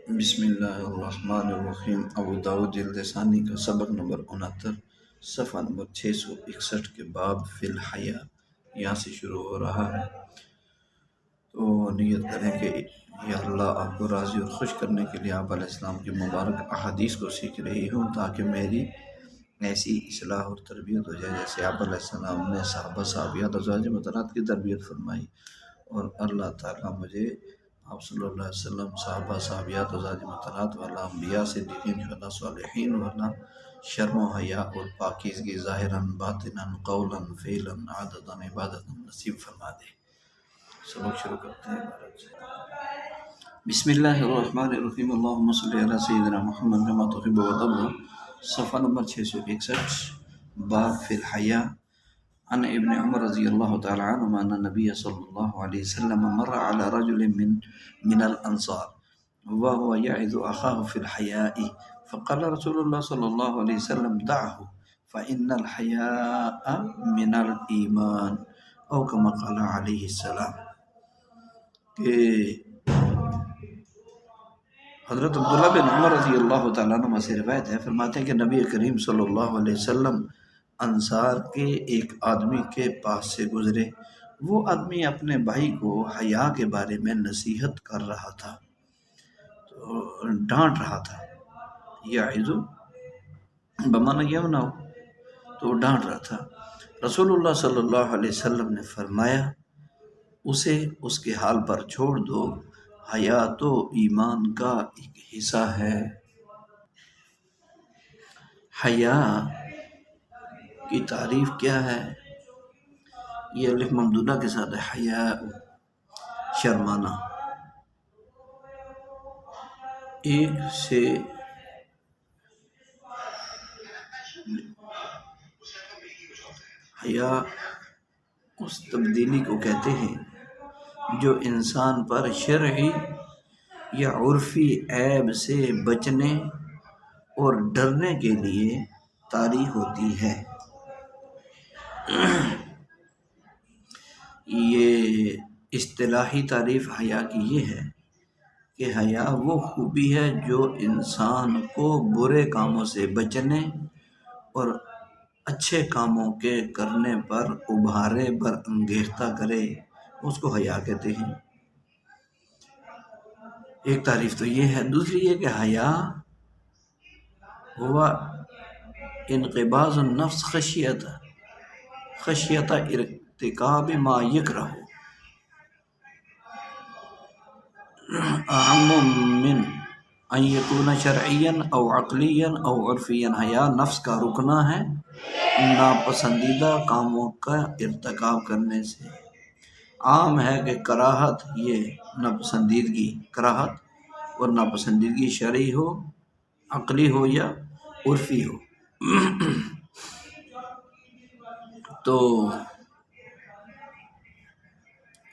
بسم اللہ الرحمن الرحیم۔ ابو داؤد جلد ثانی کا سبق نمبر 69 صفحہ نمبر 661 کے باب فی الحیا یہاں سے شروع ہو رہا ہے۔ تو نیت کریں کہ یا اللہ آپ کو راضی اور خوش کرنے کے لیے آپ علیہ السلام کی مبارک احادیث کو سیکھ رہی ہوں تاکہ میری ایسی اصلاح اور تربیت ہو جائے جیسے آپ علیہ السلام نے صحابہ صحابیات ازواج مطہرات کی تربیت فرمائی، اور اللہ تعالیٰ مجھے آپ صلی اللہ علیہ وسلم صحابہ صحابیات ازواج مطہرات والا انبیاء صدیقین شہداء صالحین والا شرم و حیا اور پاکیزگی ظاہراً باطناً قولاً فعلاً عادتاً عبادتاً نصیب فرما دے۔ سبق شروع کرتے ہیں عبارت سے۔ بسم اللہ الرحمن الرحیم، اللہم صلی علی سیدنا محمد کما تحب و ترضی، صفحہ نمبر 661، باب فی الحیا۔ عن ابن عمر رضی اللہ تعالی عنہما ان النبی صلی اللہ علیہ وسلم مر على رجل من الانصار وهو يعظ اخاه في الحياء فقال رسول الله صلی اللہ علیہ وسلم دعه فإن الحياء من الایمان او كما قال علیہ السلام۔ کہ حضرت عبداللہ بن عمر رضی اللہ تعالیٰ عنہ سے روایت ہے، فرماتے ہیں کہ نبی کریم صلی اللہ علیہ وسلم انصار کے ایک آدمی کے پاس سے گزرے۔ وہ آدمی اپنے بھائی کو حیا کے بارے میں نصیحت کر رہا تھا، تو ڈانٹ رہا تھا، یعظو بمعنی یمنع، تو ڈانٹ رہا تھا۔ رسول اللہ صلی اللہ علیہ وسلم نے فرمایا اسے اس کے حال پر چھوڑ دو، حیا تو ایمان کا ایک حصہ ہے۔ حیا کی تعریف کیا ہے؟ یہ الف ممدودہ کے ساتھ ہے، حیا شرمانا، ایک سے حیا اس تبدیلی کو کہتے ہیں جو انسان پر شرعی یا عرفی عیب سے بچنے اور ڈرنے کے لیے طاری ہوتی ہے۔ یہ اصطلاحی تعریف حیا کی یہ ہے کہ حیا وہ خوبی ہے جو انسان کو برے کاموں سے بچنے اور اچھے کاموں کے کرنے پر ابھارے برانگیختہ کرے، اس کو حیا کہتے ہیں۔ ایک تعریف تو یہ ہے۔ دوسری یہ کہ حیا ہوا انقباض النفس خشیت ارتکاب ما یکرہ اعم من ان یکون شرعیا او عقلیا او عرفیا۔ حیا نفس کا رکنا ہے ناپسندیدہ کاموں کا ارتکاب کرنے سے۔ عام ہے کہ کراہت، یہ ناپسندیدگی، کراہت اور ناپسندیدگی شرعی ہو، عقلی ہو یا عرفی ہو۔ تو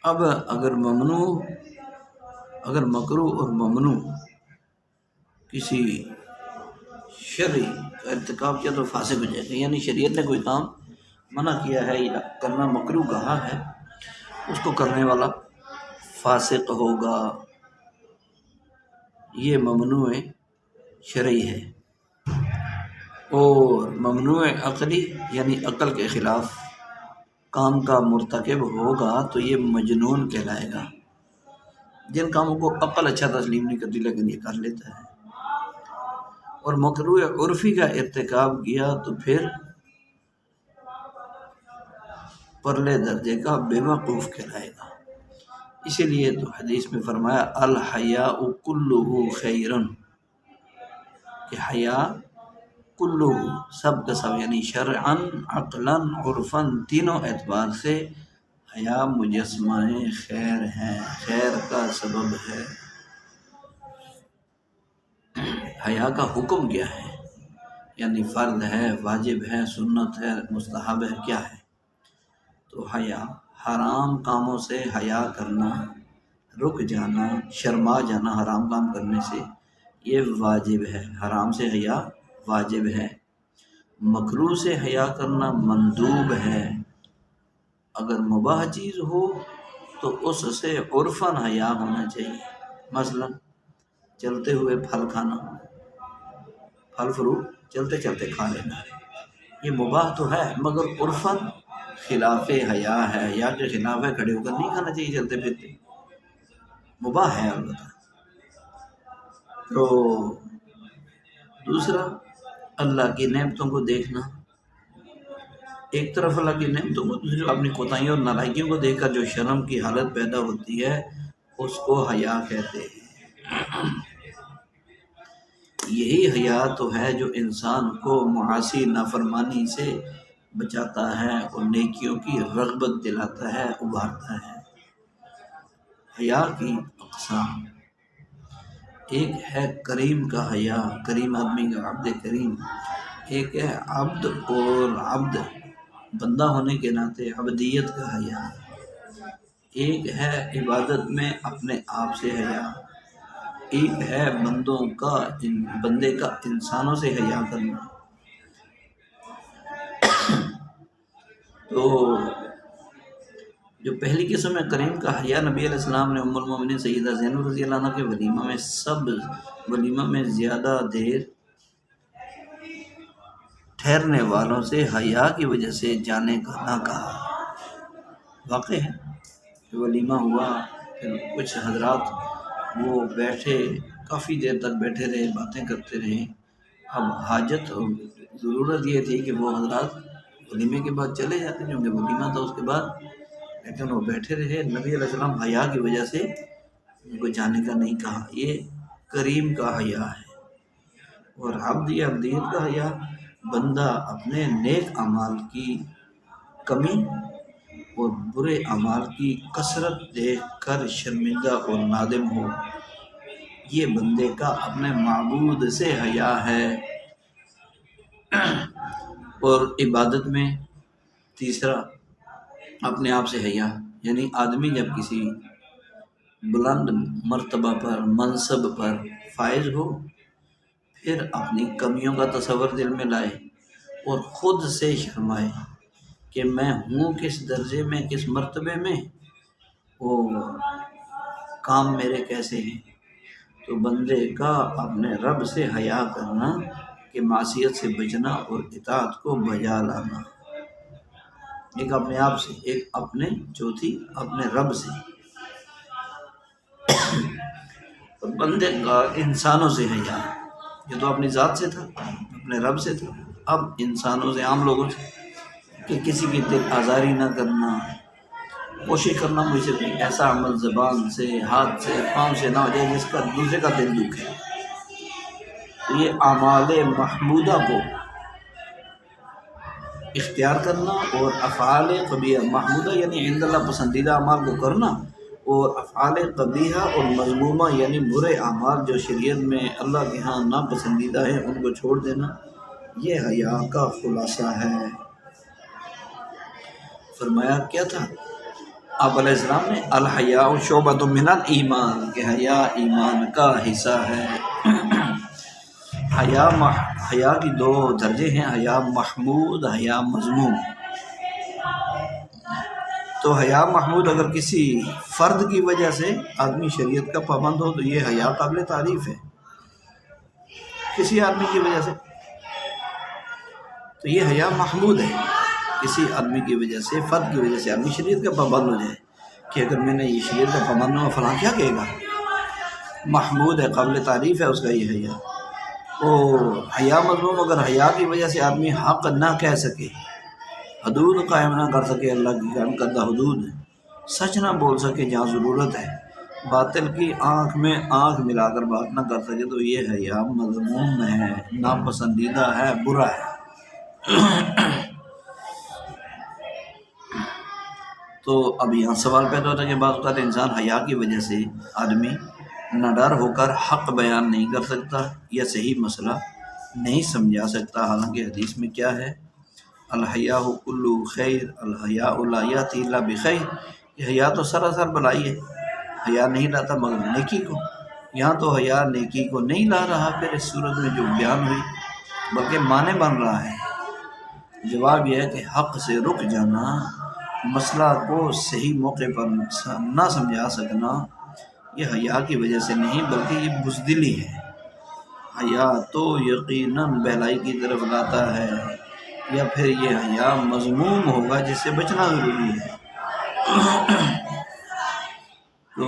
اب اگر مکروہ اور ممنوع کسی شرعی کا ارتکاب کیا تو فاسق ہو جائے گا، یعنی شریعت نے کوئی کام منع کیا ہے یا کرنا مکروہ کہا ہے، اس کو کرنے والا فاسق ہوگا۔ یہ ممنوع شرعی ہے۔ اور ممنوع عقلی یعنی عقل کے خلاف کام کا مرتکب ہوگا تو یہ مجنون کہلائے گا۔ جن کاموں کو عقل اچھا تسلیم نہیں کرتی لیکن یہ کر لیتا ہے۔ اور مکروہ عرفی کا ارتکاب کیا تو پھر پرلے درجے کا بے وقوف کہلائے گا۔ اسی لیے تو حدیث میں فرمایا الحیاء کلہ خیر، کہ حیا کلہ سب کا سب، یعنی شرعاً عقلاً عرفاً تینوں اعتبار سے حیا مجسمہ خیر ہے، خیر کا سبب ہے۔ حیا کا حکم کیا ہے؟ یعنی فرض ہے، واجب ہے، سنت ہے، مستحب ہے، کیا ہے؟ تو حیا حرام کاموں سے حیا کرنا، رک جانا، شرما جانا حرام کام کرنے سے، یہ واجب ہے۔ حرام سے حیا واجب ہے۔ مکروہ سے حیا کرنا مندوب ہے۔ اگر مباح چیز ہو تو اس سے عرفاً حیا ہونا چاہیے۔ مثلا چلتے ہوئے پھل کھانا، پھل فروٹ چلتے چلتے کھا لینا، یہ مباح تو ہے مگر عرفاً خلاف حیا ہے، حیا کے خلاف ہے، کھڑے ہو کر نہیں کھانا چاہیے چلتے پھرتے، مباح ہے البتہ۔ تو دوسرا اللہ کی نعمتوں کو دیکھنا، ایک طرف اللہ کی نعمتوں کو، دوسری اپنی کوتاہیوں اور نالائکیوں کو دیکھ کر جو شرم کی حالت پیدا ہوتی ہے اس کو حیا کہتے ہیں۔ یہی حیا تو ہے جو انسان کو معاصی نافرمانی سے بچاتا ہے اور نیکیوں کی رغبت دلاتا ہے، ابھارتا ہے۔ حیا کی اقسام، ایک ہے کریم کا حیا، کریم آدمی کا، عبد کریم، ایک ہے عبد اور عبد بندہ ہونے کے ناطے عبدیت کا حیا، ایک ہے عبادت میں اپنے آپ سے حیا، ایک ہے بندے کا انسانوں سے حیا کرنا۔ تو جو پہلی قسم ہے کریم کا حیا، نبی علیہ السلام نے ام المومنین سیدہ زینب رضی اللہ عنہ کے ولیمہ میں زیادہ دیر ٹھہرنے والوں سے حیا کی وجہ سے جانے کا نہ کہا۔ واقع ہے کہ ولیمہ ہوا، پھر کچھ حضرات وہ بیٹھے، کافی دیر تک بیٹھے رہے، باتیں کرتے رہے، اب حاجت اور ضرورت یہ تھی کہ وہ حضرات ولیمے کے بعد چلے جاتے کیونکہ ولیمہ تھا اس کے بعد، لیکن وہ بیٹھے رہے، نبی علیہ السلام حیا کی وجہ سے ان کو جانے کا نہیں کہا۔ یہ کریم کا حیا ہے۔ اور عبدیت کا حیا، بندہ اپنے نیک اعمال کی کمی اور برے اعمال کی کثرت دیکھ کر شرمندہ اور نادم ہو، یہ بندے کا اپنے معبود سے حیا ہے۔ اور عبادت میں تیسرا اپنے آپ سے حیا، یعنی آدمی جب کسی بلند مرتبہ پر، منصب پر فائز ہو، پھر اپنی کمیوں کا تصور دل میں لائے اور خود سے شرمائے کہ میں ہوں کس درجے میں، کس مرتبے میں، وہ کام میرے کیسے ہیں۔ تو بندے کا اپنے رب سے حیا کرنا کہ معصیت سے بچنا اور اطاعت کو بجا لانا، ایک اپنے آپ سے، ایک اپنے چوتھی اپنے رب سے۔ اور بندے کا انسانوں سے حیا، یہ تو اپنی ذات سے تھا، اپنے رب سے تھا، اب انسانوں سے، عام لوگوں سے، کہ کسی کی دل آزاری نہ کرنا، کوشش کرنا مجھ سے بھی ایسا عمل زبان سے، ہاتھ سے، پاؤں سے نہ ہو جائے جس کا دوسرے کا دل دکھے۔ تو یہ اعمال محمودہ کو اختیار کرنا اور افعال قبیحہ، محمودہ یعنی عند اللہ پسندیدہ اعمال کو کرنا، اور افعال قبیحہ اور مذمومہ یعنی برے اعمال جو شریعت میں اللہ کے ہاں ناپسندیدہ ہیں ان کو چھوڑ دینا، یہ حیا کا خلاصہ ہے۔ فرمایا کیا تھا آپ علیہ السلام نے؟ الحیاء شعبۃ من الایمان، کہ حیا ایمان کا حصہ ہے۔ حیا کی دو درجے ہیں، حیا محمود، حیا مذموم۔ تو حیا محمود اگر کسی فرد کی وجہ سے آدمی شریعت کا پابند ہو تو یہ حیا قابل تعریف ہے، کسی آدمی کی وجہ سے، تو یہ حیا محمود ہے۔ کسی آدمی کی وجہ سے، فرد کی وجہ سے آدمی شریعت کا پابند ہو جائے کہ اگر میں نے یہ شریعت کا پابند ہوں فلاں کیا کہے گا، محمود ہے، قابل تعریف ہے اس کا یہ حیا۔ اور حیا مذموم، اگر حیا کی وجہ سے آدمی حق نہ کہہ سکے، حدود قائم نہ کر سکے، اللہ کی قائم کردہ حدود، سچ نہ بول سکے جہاں ضرورت ہے، باطل کی آنکھ میں آنکھ ملا کر بات نہ کر سکے، تو یہ حیا مذموم ہے، ناپسندیدہ ہے، برا ہے۔ تو اب یہاں سوال پیدا ہوتا ہے کہ بعض اوقات انسان حیا کی وجہ سے آدمی نہ ڈر ہو کر حق بیان نہیں کر سکتا یا صحیح مسئلہ نہیں سمجھا سکتا، حالانکہ حدیث میں کیا ہے؟ الحیاء کل خیر، الحیاء لا یاتی الا بخیر، یہ حیا تو سراسر بلائی ہے، حیا نہیں لاتا مگر نیکی کو۔ یہاں تو حیا نیکی کو نہیں لا رہا، پھر اس صورت میں جو بیان ہوئی، بلکہ معنی بن رہا ہے۔ جواب یہ ہے کہ حق سے رک جانا، مسئلہ کو صحیح موقع پر نہ سمجھا سکنا، یہ حیا کی وجہ سے نہیں بلکہ یہ بزدلی ہے۔ حیا تو یقیناً بہلائی کی طرف لاتا ہے، یا پھر یہ حیا مذموم ہوگا جس سے بچنا ضروری ہے۔ تو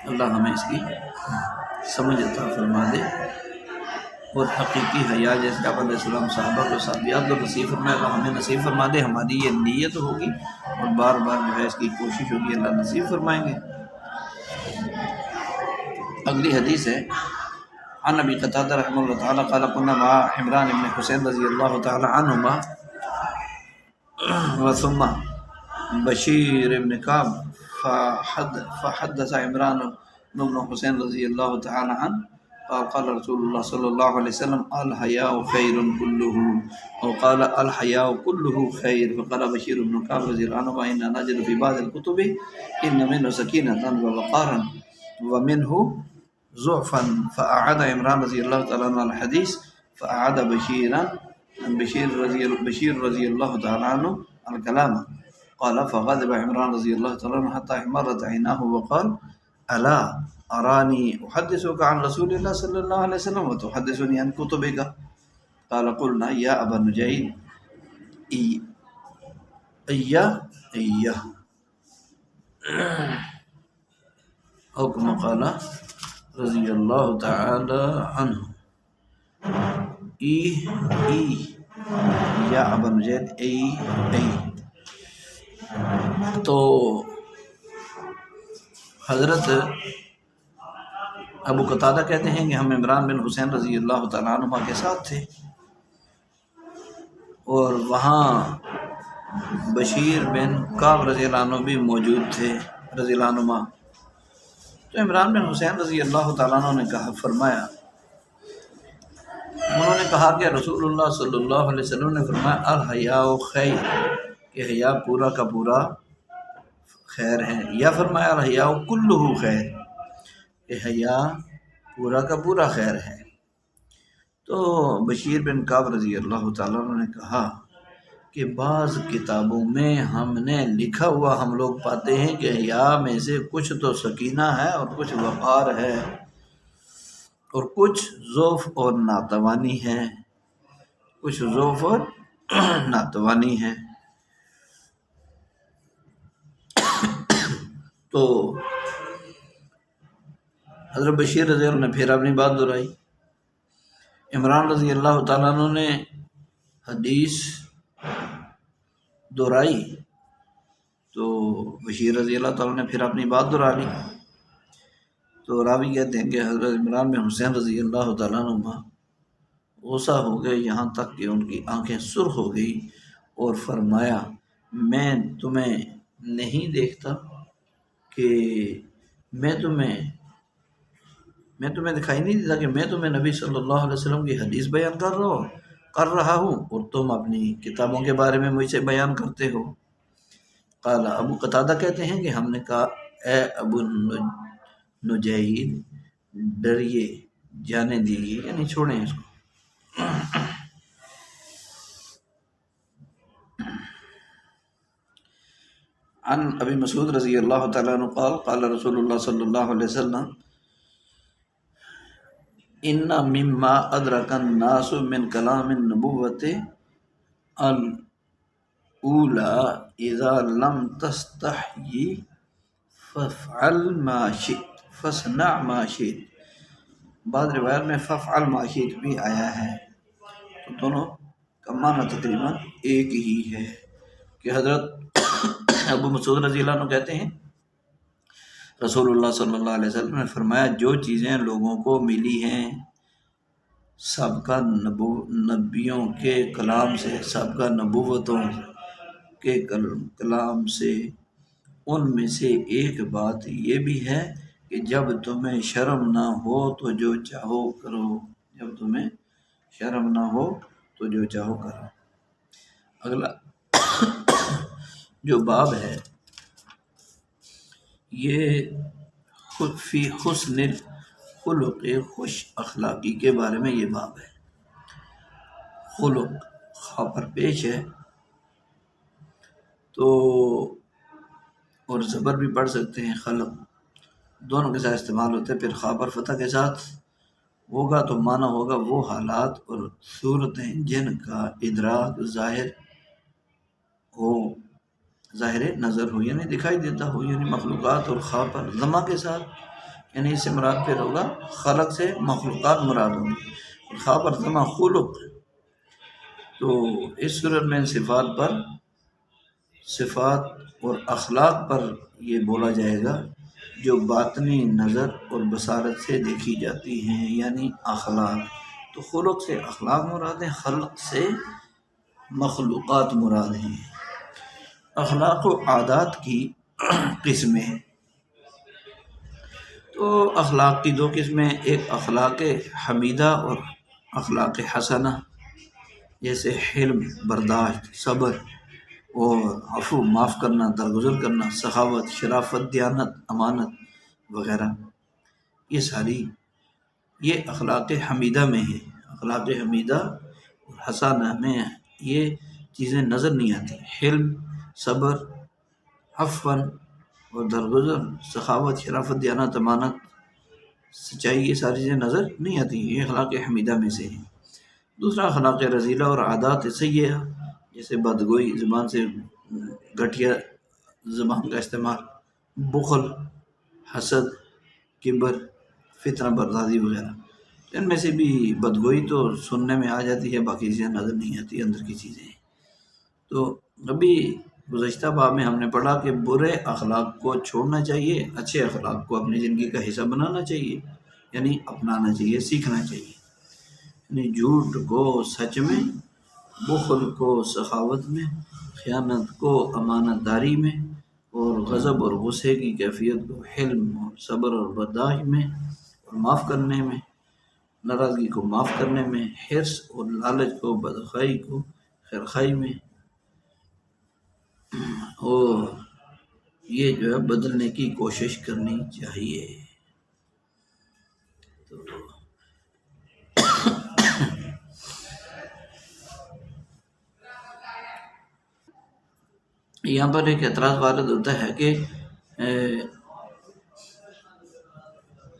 اللہ ہمیں اس کی سمجھ عطا فرما دے، اور حقیقی حیا جیسے آپ علیہ السلام صحابہ کو صحابیات کو نصیب فرمائے، اللہ ہمیں نصیب فرما دے۔ ہماری یہ نیت ہوگی اور بار بار جو ہے اس کی کوشش ہوگی، اللہ نصیب فرمائیں گے۔ اگلی حدیث ہے عن ابی قتادہ رحمہ اللہ تعالیٰ قال كنا مع عمران بن حسین رضی اللہ تعالیٰ عنہما وثم بشیر بن کعب فحدث عمران بن حسین رضی اللہ تعالیٰ عنہ قال قال رسول اللہ صلی اللہ علیہ وسلم الحیاء خیر کلہ او قال الحیاء کلہ خیر فقال بشیر بن کعب رضی اللہ عنہ انا نجد فی بعض الکتب ان منه سکینۃ ووقارا ومنه ضعفا فأعاد عمران رضی اللہ تعالیٰ عنہ الحدیث فأعاد بشیر رضی اللہ تعالیٰ عنہ الکلام قال فغضب عمران رضی اللہ تعالیٰ عنہ حتى احمرت عیناه وقال الا ارانی احدثك عن رسول اللہ صلی اللہ علیہ وسلم وتحدثني عن کتبك قال قلنا یا ابا نجید ایہ او کما قال رضی اللہ تعالی عنہ یا ابا نجید تو حضرت ابو قتادہ کہتے ہیں کہ ہم عمران بن حسین رضی اللہ تعالیٰ عنہ کے ساتھ تھے، اور وہاں بشیر بن کعب رضی اللہ عنہ بھی موجود تھے رضی اللہ عنہ۔ تو عمران بن حسین رضی اللہ تعالیٰ عنہ نے فرمایا، انہوں نے کہا کہ رسول اللہ صلی اللہ علیہ وسلم نے فرمایا الحیاء خیر، کہ حیا پورا کا پورا خیر ہے، یا فرمایا الحیاء کلہ خیر، کہ حیا پورا کا پورا خیر ہے۔ تو بشیر بن کعب رضی اللہ تعالیٰ عنہ نے کہا کہ بعض کتابوں میں ہم نے لکھا ہوا ہم لوگ پاتے ہیں کہ حیا میں سے کچھ تو سکینہ ہے اور کچھ وقار ہے اور کچھ ضعف اور ناتوانی ہے، کچھ ضعف اور ناتوانی ہے۔ تو حضرت بشیر رضی اللہ نے پھر اپنی بات دہرائی، عمران رضی اللہ تعالیٰ عنہ نے حدیث دہرائی، تو بشیر رضی اللہ تعالیٰ نے پھر اپنی بات دہرا لی۔ تو راوی کہتے ہیں کہ حضرت عمران بن حسین رضی اللہ تعالیٰ عنہ غصہ ہو گئے یہاں تک کہ ان کی آنکھیں سرخ ہو گئی، اور فرمایا میں تمہیں نہیں دیکھتا کہ میں تمہیں دکھائی نہیں دیتا کہ میں تمہیں نبی صلی اللہ علیہ وسلم کی حدیث بیان کر رہا ہوں اور تم اپنی کتابوں کے بارے میں مجھ سے بیان کرتے ہو۔ قال ابو قتادہ کہتے ہیں کہ ہم نے کہا اے ابو نجید ڈریے، جانے دیجیے، یعنی چھوڑیں اس کو۔ عن ابی مسعود رضی اللہ تعالیٰ عنہ قال قال رسول اللہ صلی اللہ علیہ وسلم ان مما ادرک الناس من کلام النبوۃ الاولی اذا لم تستحی فافعل ما شئت فاصنع ما شئت۔ بعض روایت میں فافعل ما شئت بھی آیا ہے، تو دونوں کا معنی تقریباً ایک ہی ہے کہ حضرت ابو مسعود رضی اللہ عنہ کہتے ہیں رسول اللہ صلی اللہ علیہ وسلم نے فرمایا جو چیزیں لوگوں کو ملی ہیں سابقہ نبیوں کے کلام سے، سابقہ نبوتوں کے کلام سے، ان میں سے ایک بات یہ بھی ہے کہ جب تمہیں شرم نہ ہو تو جو چاہو کرو، جب تمہیں شرم نہ ہو تو جو چاہو کرو۔ اگلا جو باب ہے یہ فی حسن الخلق، خوش اخلاقی کے بارے میں یہ باب ہے۔ خلق خا پر پیش ہے، تو اور زبر بھی پڑھ سکتے ہیں، خلق دونوں کے ساتھ استعمال ہوتے ہیں۔ پھر خا پر فتح کے ساتھ ہوگا تو معنی ہوگا وہ حالات اور صورتیں جن کا ادراک ہو ظاہر نظر ہو، یعنی دکھائی دیتا ہو، یعنی مخلوقات۔ اور خا پر ضمہ کے ساتھ، یعنی اس سے مراد پھر ہوگا خلق سے مخلوقات مراد ہوگی، اور خا پر ضمہ خلق۔ تو اس صورت میں صفات اور اخلاق پر یہ بولا جائے گا جو باطنی نظر اور بصارت سے دیکھی جاتی ہیں، یعنی اخلاق۔ تو خلق سے اخلاق مراد ہیں، خلق سے مخلوقات مراد ہیں۔ اخلاق و عادات کی قسمیں، تو اخلاق کی دو قسمیں، ایک اخلاق حمیدہ اور اخلاق حسنہ، جیسے حلم، برداشت، صبر اور عفو، معاف کرنا، درگزر کرنا، سخاوت، شرافت، دیانت، امانت وغیرہ، یہ اخلاق حمیدہ میں ہے۔ اخلاق حمیدہ اور حسنہ میں یہ چیزیں نظر نہیں آتی، حلم، صبر، عفو اور درگزر، سخاوت، شرافت، دیانت، امانت، سچائی، یہ ساری چیزیں نظر نہیں آتی، یہ اخلاق حمیدہ میں سے ہے۔ دوسرا اخلاق رذیلہ اور عادات سیئہ، جیسے بدگوئی، زبان سے گھٹیا زبان کا استعمال، بخل، حسد، کبر، فتنہ برداری وغیرہ۔ ان میں سے بھی بدگوئی تو سننے میں آ جاتی ہے، باقی چیزیں نظر نہیں آتی، اندر کی چیزیں ہیں۔ تو ابھی گزشتہ باب میں ہم نے پڑھا کہ برے اخلاق کو چھوڑنا چاہیے، اچھے اخلاق کو اپنی زندگی کا حصہ بنانا چاہیے، یعنی اپنانا چاہیے، سیکھنا چاہیے، یعنی جھوٹ کو سچ میں، بخل کو سخاوت میں، خیانت کو امانت داری میں، اور غضب اور غصے کی کیفیت کو حلم اور صبر اور برداشت میں، اور معاف کرنے میں، ناراضگی کو معاف کرنے میں، حرص اور لالچ کو بدخوائی کو خیرخوائی میں، اور یہ جو ہے بدلنے کی کوشش کرنی چاہیے۔ تو یہاں پر ایک اعتراض وارد ہوتا ہے کہ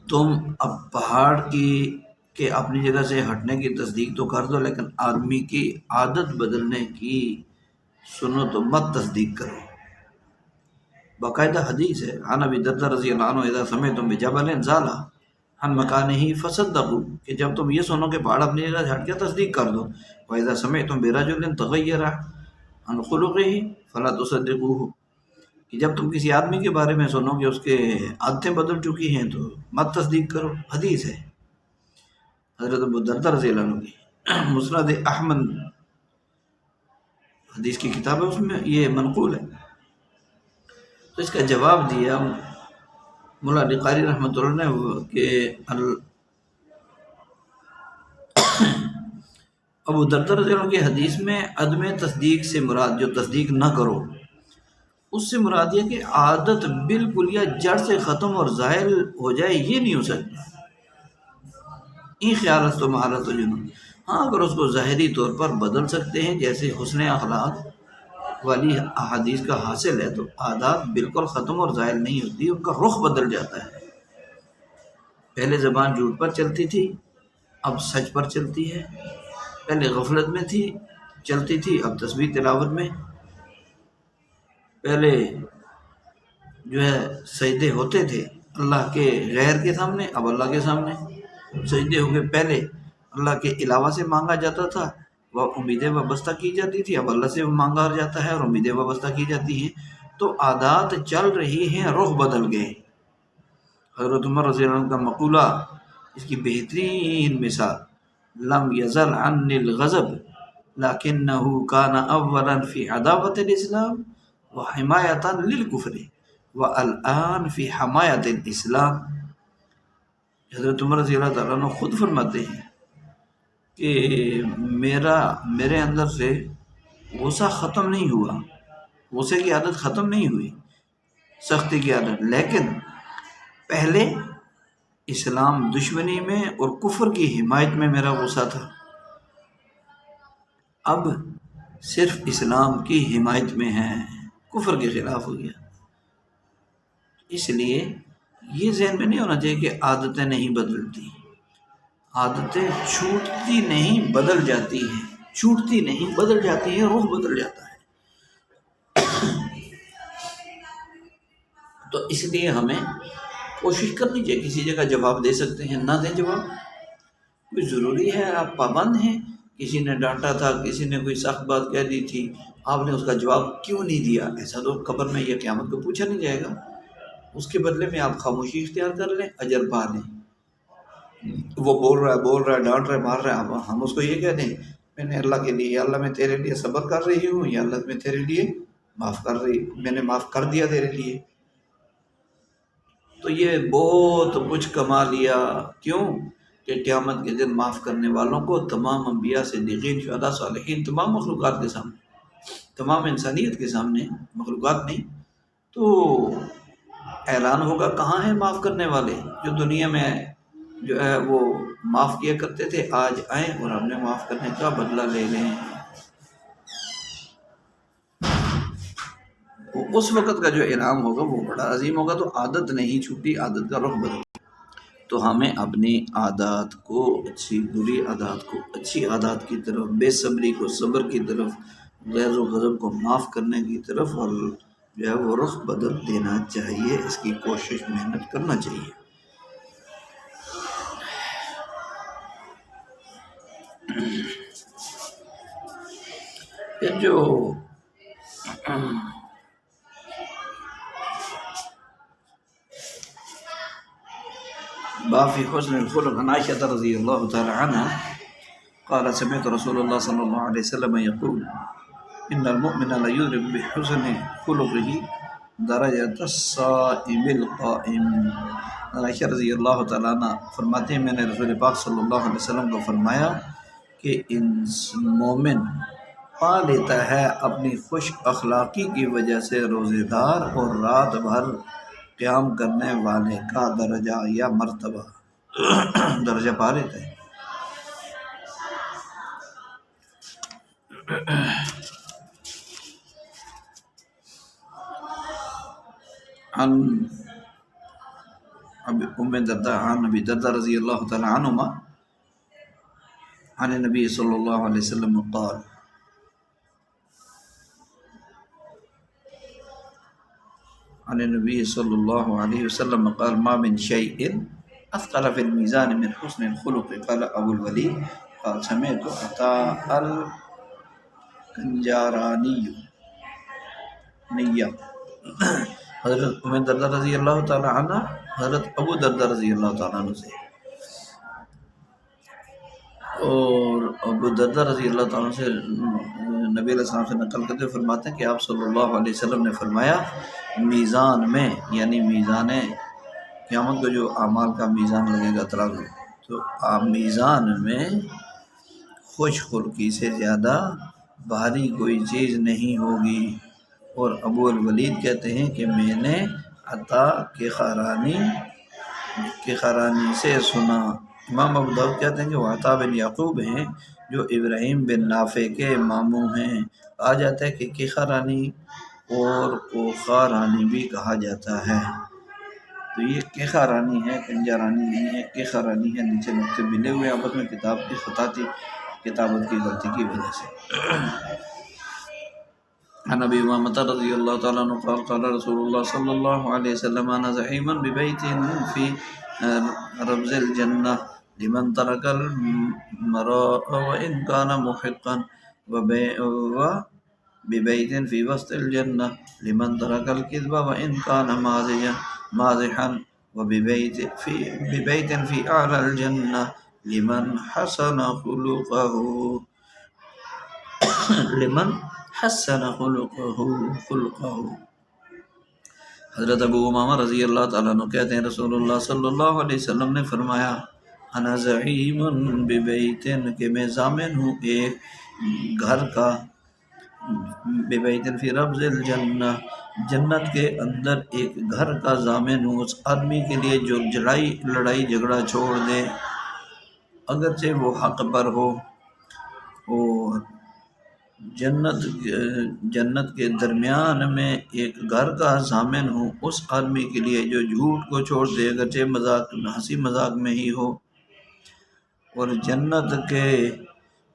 تم اب پہاڑ کے اپنی جگہ سے ہٹنے کی تصدیق تو کر دو، لیکن آدمی کی عادت بدلنے کی سنو تو مت تصدیق کرو۔ باقاعدہ حدیث ہے، عن ابی درداء رضی اللہ عنہ اذا سمعتم بجبل زال عن مکانہ فصدقوا، کہ جب تم یہ سنو کہ پہاڑ اپنی جگہ سے ہٹ گیا، تصدیق کر دو۔ واذا سمعتم برجل تغیر عن خلقہ فلا تصدقوه، کہ جب تم کسی آدمی کے بارے میں سنو کہ اس کے عادتیں بدل چکی ہیں تو مت تصدیق کرو۔ حدیث ہے حضرت ابو درداء رضی اللہ عنہ کی، مسند احمد حدیث کی کتاب ہے، اس میں یہ منقول ہے۔ تو اس کا جواب دیا مولا علی قاری رحمۃ اللہ نے کہ ابو درداء رضی اللہ عنہ کی حدیث میں عدم تصدیق سے مراد، جو تصدیق نہ کرو، اس سے مراد یہ کہ عادت بالکل یا جڑ سے ختم اور زائل ہو جائے، یہ نہیں ہو سکتا۔ این خیالت تو مہارت و جنون، ہاں اگر اس کو ظاہری طور پر بدل سکتے ہیں، جیسے حسن اخلاق والی احادیث کا حاصل ہے، تو عادات بالکل ختم اور زائل نہیں ہوتی، ان کا رخ بدل جاتا ہے۔ پہلے زبان جھوٹ پر چلتی تھی، اب سچ پر چلتی ہے، پہلے غفلت میں چلتی تھی، اب تسبیح تلاوت میں، پہلے جو ہے سجدے ہوتے تھے اللہ کے غیر کے سامنے، اب اللہ کے سامنے سجدے ہو گئے، پہلے اللہ کے علاوہ سے مانگا جاتا تھا، وہ امیدیں وابستہ کی جاتی تھی، اب اللہ سے مانگا جاتا ہے اور امیدیں وابستہ کی جاتی ہیں۔ تو عادات چل رہی ہیں، رخ بدل گئے۔ حضرت عمر رضی اللہ عنہ کا مقولہ اس کی بہترین مثال، لم یزل عنی الغضب لکنہ کان اولا فی عداوت الاسلام وحمایۃ للکفر والآن فی حمایت الاسلام۔ حضرت عمر رضی اللہ تعالیٰ عنہ خود فرماتے ہیں کہ میرے اندر سے غصہ ختم نہیں ہوا، غصے کی عادت ختم نہیں ہوئی، سختی کی عادت، لیکن پہلے اسلام دشمنی میں اور کفر کی حمایت میں میرا غصہ تھا، اب صرف اسلام کی حمایت میں ہے، کفر کے خلاف ہو گیا۔ اس لیے یہ ذہن میں نہیں ہونا چاہیے کہ عادتیں نہیں بدلتی، عادتیں چھوٹتی نہیں بدل جاتی ہیں، چھوٹتی نہیں بدل جاتی ہیں، رخ بدل جاتا ہے۔ تو اس لیے ہمیں کوشش کرنی چاہیے، کسی جگہ جواب دے سکتے ہیں نہ دیں جواب، کوئی ضروری ہے آپ پابند ہیں، کسی نے ڈانٹا تھا، کسی نے کوئی سخت بات کہہ دی تھی، آپ نے اس کا جواب کیوں نہیں دیا؟ ایسا تو قبر میں یا قیامت کو پوچھا نہیں جائے گا، اس کے بدلے میں آپ خاموشی اختیار کر لیں، اجر پا لیں۔ وہ بول رہا ہے ڈانٹ رہا ہے مار رہا ہے، ہم اس کو یہ کہہ دیں میں نے اللہ کے لیے، یا اللہ میں تیرے لیے صبر کر رہی ہوں، یا اللہ میں تیرے لیے میں نے معاف کر دیا تیرے لیے، تو یہ بہت کچھ کما لیا۔ کیوں کہ قیامت کے دن معاف کرنے والوں کو تمام انبیاء صدیقین شہداء صالحین، تمام مخلوقات کے سامنے، تمام انسانیت کے سامنے، مخلوقات نہیں تو اعلان ہوگا کہاں ہیں معاف کرنے والے جو دنیا میں جو ہے وہ معاف کیا کرتے تھے، آج آئیں اور ہم نے معاف کرنے کا بدلہ لے لیں۔ اس وقت کا جو انعام ہوگا وہ بڑا عظیم ہوگا۔ تو عادت نہیں چھوٹی، عادت کا رخ بدل۔ تو ہمیں اپنی عادات کو، اچھی بری عادات کو اچھی عادات کی طرف، بے صبری کو صبر کی طرف، غیظ و غضب کو معاف کرنے کی طرف، اور جو ہے وہ رخ بدل دینا چاہیے، اس کی کوشش محنت کرنا چاہیے۔ پھر جو بافی حسن الخلق عن عائشة رضی اللہ تعالی عنہ قال سمعت رسول اللہ صلی اللہ علیہ وسلم یقول ان المؤمن لیدرک بحسن خلقه درجۃ الصائم القائم۔ عائشہ رضی اللہ تعالیٰ عنہ فرماتے ہیں میں نے رسول پاک صلی اللہ علیہ وسلم کو فرمایا کہ مومن پا لیتا ہے اپنی خوش اخلاقی کی وجہ سے روزے دار اور رات بھر قیام کرنے والے کا درجہ یا مرتبہ درجہ پا لیتا ہے۔ عن ام درداء عن ابی درداء رضی اللہ تعالی عنہما عن النبی صلی اللہ علیہ وسلم قال عن النبی صلی اللہ علیہ وسلم قال ما من شيء اثقل في الميزان من حسن الخلق قال ابو الولید قال سمعت عطاء الکنجارانی نیہ۔ حضرت ام درداء رضی اللہ تعالی عنہ حضرت ابو درداء رضی اللہ تعالیٰ عنہ سے، اور ابو درداء رضی اللہ تعالیٰ عنہ سے نبی علیہ السلام سے نقل کرتے فرماتے ہیں کہ آپ صلی اللہ علیہ وسلم نے فرمایا میزان میں، یعنی میزان قیامت کو جو اعمال کا میزان لگے گا ترازو، تو میزان میں خوش خلقی سے زیادہ بھاری کوئی چیز نہیں ہوگی۔ اور ابو الولید کہتے ہیں کہ میں نے عطا کے خرانی سے سنا۔ امام ابو داؤد کہتے ہیں کہ وہ عطا بن یعقوب ہیں جو ابراہیم بن نافع کے ماموں ہیں۔ کہا جاتا ہے کہ کیخارانی اور کوخارانی بھی کہا جاتا ہے۔ تو یہ کیخارانی ہے، کنجارانی نہیں ہے، کیخارانی ہے، نیچے نقطے ملے ہوئے آپس میں، کتاب کی خطاطی کتابت کی غلطی کی وجہ سے۔ عن ابی امامۃ رضی اللہ تعالیٰ عنہ قال قال رسول اللہ صلی اللہ علیہ وسلم انا زعیم ببیت فی ربض الجنہ لمن ترک المراء وان کان محقا وببیت فی وسط الجنہ لمن ترک الکذب وان کان مازحا وببیت فی اعلی الجنہ لمن حسن خلقہ۔ حضرت ابو امامہ رضی اللہ تعالیٰ عنہ کہتے ہیں رسول اللہ صلی اللہ علیہ وسلم نے فرمایا انا زعیم ببیت کہ میں ضامن ہوں ایک گھر کا، ببیت فی ربض الجنہ جنت کے اندر ایک گھر کا ضامن ہوں، اس آدمی کے لیے جو لڑائی جھگڑا چھوڑ دے اگرچہ وہ حق پر ہو، اور جنت کے درمیان میں ایک گھر کا ضامن ہوں اس آدمی کے لیے جو جھوٹ کو چھوڑ دے اگرچہ مذاق ہنسی مذاق میں ہی ہو، اور جنت کے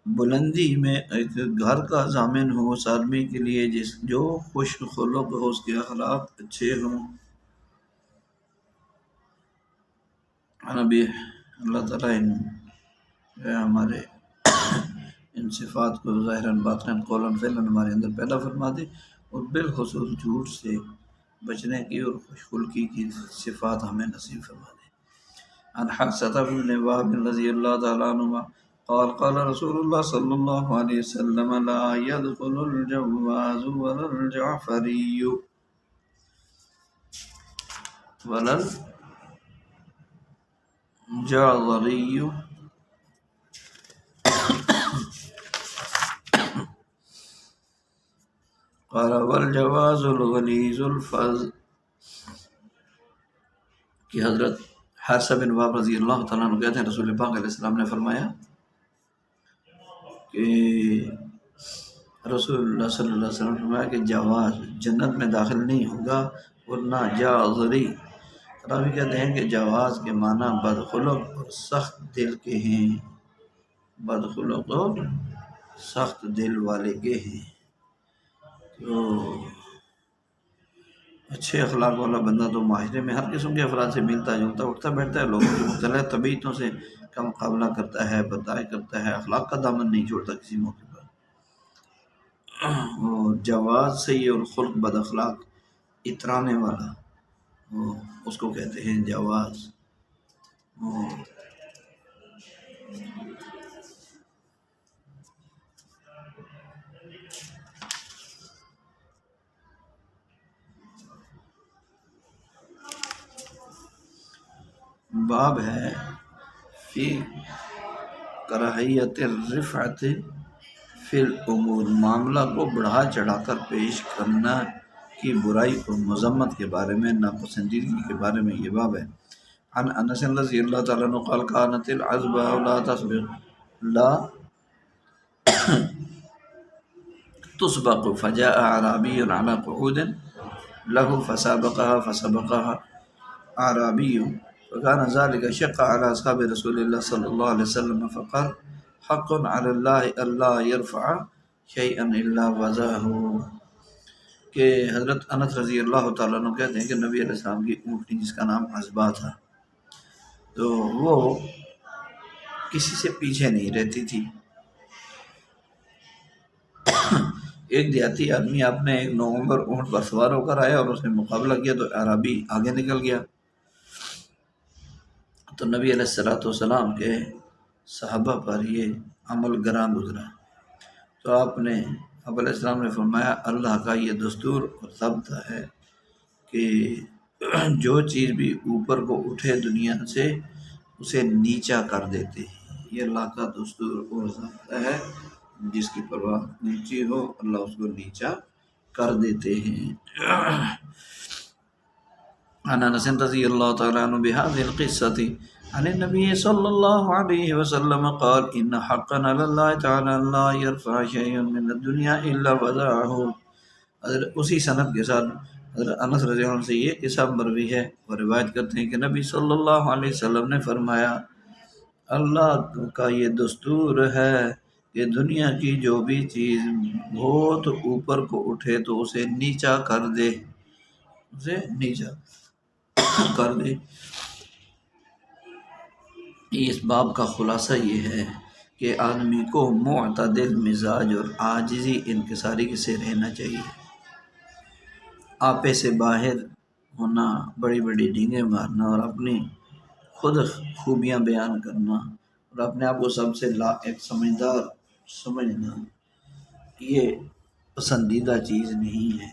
بلندی میں ایک گھر کا ضامن ہو اس آدمی کے لیے جو خوش خلق ہو، اس کے اخلاق اچھے ہوں۔ نبی اللہ تعالیٰ ہمارے ان صفات کو ظاہراً باطناً قولاً فعلاً ہمارے اندر پیدا فرما دے، اور بالخصوص جھوٹ سے بچنے کی اور خوش خلقی کی صفات ہمیں نصیب فرما دے۔ عن حفصة بن وهب رضی اللہ تعالیٰ عنہ قال قال رسول اللہ صلی اللہ علیہ وسلم لا يدخل الجواز ولا الجعفری ولا الجعضری قال والجواز الغلیظ الفظ، کہ حضرت حارثہ بن وہب رضی اللہ تعالیٰ عنہ کہتے ہیں رسول پاک علیہ السلام نے فرمایا کہ رسول اللہ صلی اللہ علیہ وسلم نے فرمایا کہ جواز جنت میں داخل نہیں ہوگا، اور نہ جاذری۔ راوی کہتے ہیں کہ جواز کے معنی بدخلق اور سخت دل کے ہیں، بدخلق اور سخت دل والے کے ہیں۔ تو اچھے اخلاق والا بندہ تو معاشرے میں ہر قسم کے افراد سے ملتا جلتا، اٹھتا بیٹھتا ہے، لوگوں کی مختلف طبیعتوں سے کا مقابلہ کرتا ہے، برداشت کرتا ہے، اخلاق کا دامن نہیں چھوڑتا کسی موقع پر۔ اور جواز سیء الخلق بد اخلاق اترانے والا، اس کو کہتے ہیں جواز۔ باب ہے فی کراہیت الرفعت فی الامور، معاملہ کو بڑھا چڑھا کر پیش کرنا کی برائی اور مذمت کے بارے میں، ناپسندیدگی کے بارے میں یہ باب ہے۔ عن انس رضی اللہ تعالیٰ عنہ قال كانت العزباء لا تسبق فجاء اعرابی على قعود له فسبقها اعرابی فكان ذلك شق على اصحاب رسول الله صلی اللہ علیہ وسلم فقال حق على الله الا يرفع شيئا الا وضعه، کہ حضرت انس رضی اللہ تعالیٰ عنہ کہتے ہیں کہ نبی علیہ السلام کی اونٹنی جس کا نام عزبا تھا، تو وہ کسی سے پیچھے نہیں رہتی تھی۔ ایک دیہاتی آدمی اپنے ایک نوعمر اونٹ پر سوار ہو کر آیا اور اس نے مقابلہ کیا تو عربی آگے نکل گیا، تو نبی علیہ السلام کے صحابہ پر یہ عمل گراں گزرا، تو آپ علیہ السلام نے فرمایا اللہ کا یہ دستور اور ضابطہ ہے کہ جو چیز بھی اوپر کو اٹھے دنیا سے اسے نیچا کر دیتے ہیں، یہ اللہ کا دستور اور ضابطہ ہے، جس کی پرواہ نیچی ہو اللہ اس کو نیچا کر دیتے ہیں۔ عن انس رضی اللہ تعالیٰ عنہ بهذه القصة عن النبي صلی اللہ علیہ وسلم قال ان حقا علی اللہ تعالی لا يرفع شيء من الدنيا الا وضعه، اسی سند کے ساتھ حضرت انس رضی اللہ عنہ سے یہ قصہ مروی ہے اور روایت کرتے ہیں کہ نبی صلی اللہ علیہ وسلم نے فرمایا اللہ کا یہ دستور ہے کہ دنیا کی جو بھی چیز بہت اوپر کو اٹھے تو اسے نیچا کر دے، اسے نیچا کر دے۔ اس باب کا خلاصہ یہ ہے کہ آدمی کو معتدل مزاج اور عاجزی انکساری سے رہنا چاہیے، آپے سے باہر ہونا، بڑی بڑی ڈینگیں مارنا اور اپنی خود خوبیاں بیان کرنا اور اپنے آپ کو سب سے لائق سمجھدار سمجھنا یہ پسندیدہ چیز نہیں ہے،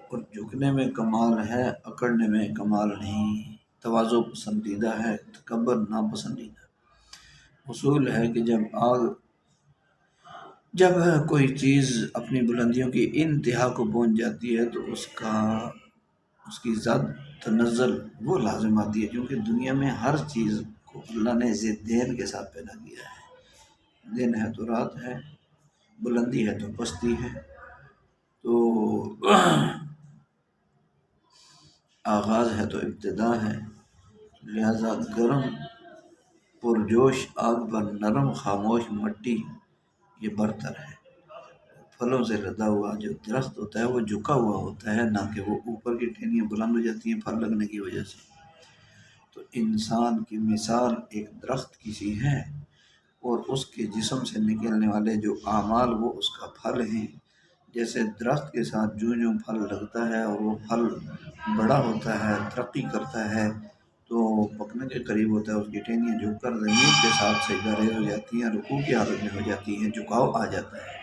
اور جھکنے میں کمال ہے، اکڑنے میں کمال نہیں، تواضع پسندیدہ ہے، تکبر ناپسندیدہ۔ اصول ہے کہ جب کوئی چیز اپنی بلندیوں کی انتہا کو پہنچ جاتی ہے تو اس کی ذات تنزل وہ لازم آتی ہے، کیونکہ دنیا میں ہر چیز کو اللہ نے ضدین کے ساتھ پیدا کیا ہے، دن ہے تو رات ہے، بلندی ہے تو پستی ہے، تو آغاز ہے تو ابتدا ہے، لہذا گرم پرجوش آگ پر نرم خاموش مٹی یہ برتر ہے۔ پھلوں سے لدا ہوا جو درخت ہوتا ہے وہ جھکا ہوا ہوتا ہے، نہ کہ وہ اوپر کی ٹہنیاں بلند ہو جاتی ہیں پھل لگنے کی وجہ سے۔ تو انسان کی مثال ایک درخت کی سی ہے، اور اس کے جسم سے نکلنے والے جو اعمال وہ اس کا پھل ہیں۔ جیسے درخت کے ساتھ جوں پھل لگتا ہے اور وہ پھل بڑا ہوتا ہے، ترقی کرتا ہے، تو پکنے کے قریب ہوتا ہے، اس کی ٹہنیاں جھک کر زمین کے ساتھ سجدہ ریز ہو جاتی ہیں، رکوع کی حالت میں ہو جاتی ہیں، جھکاؤ آ جاتا ہے۔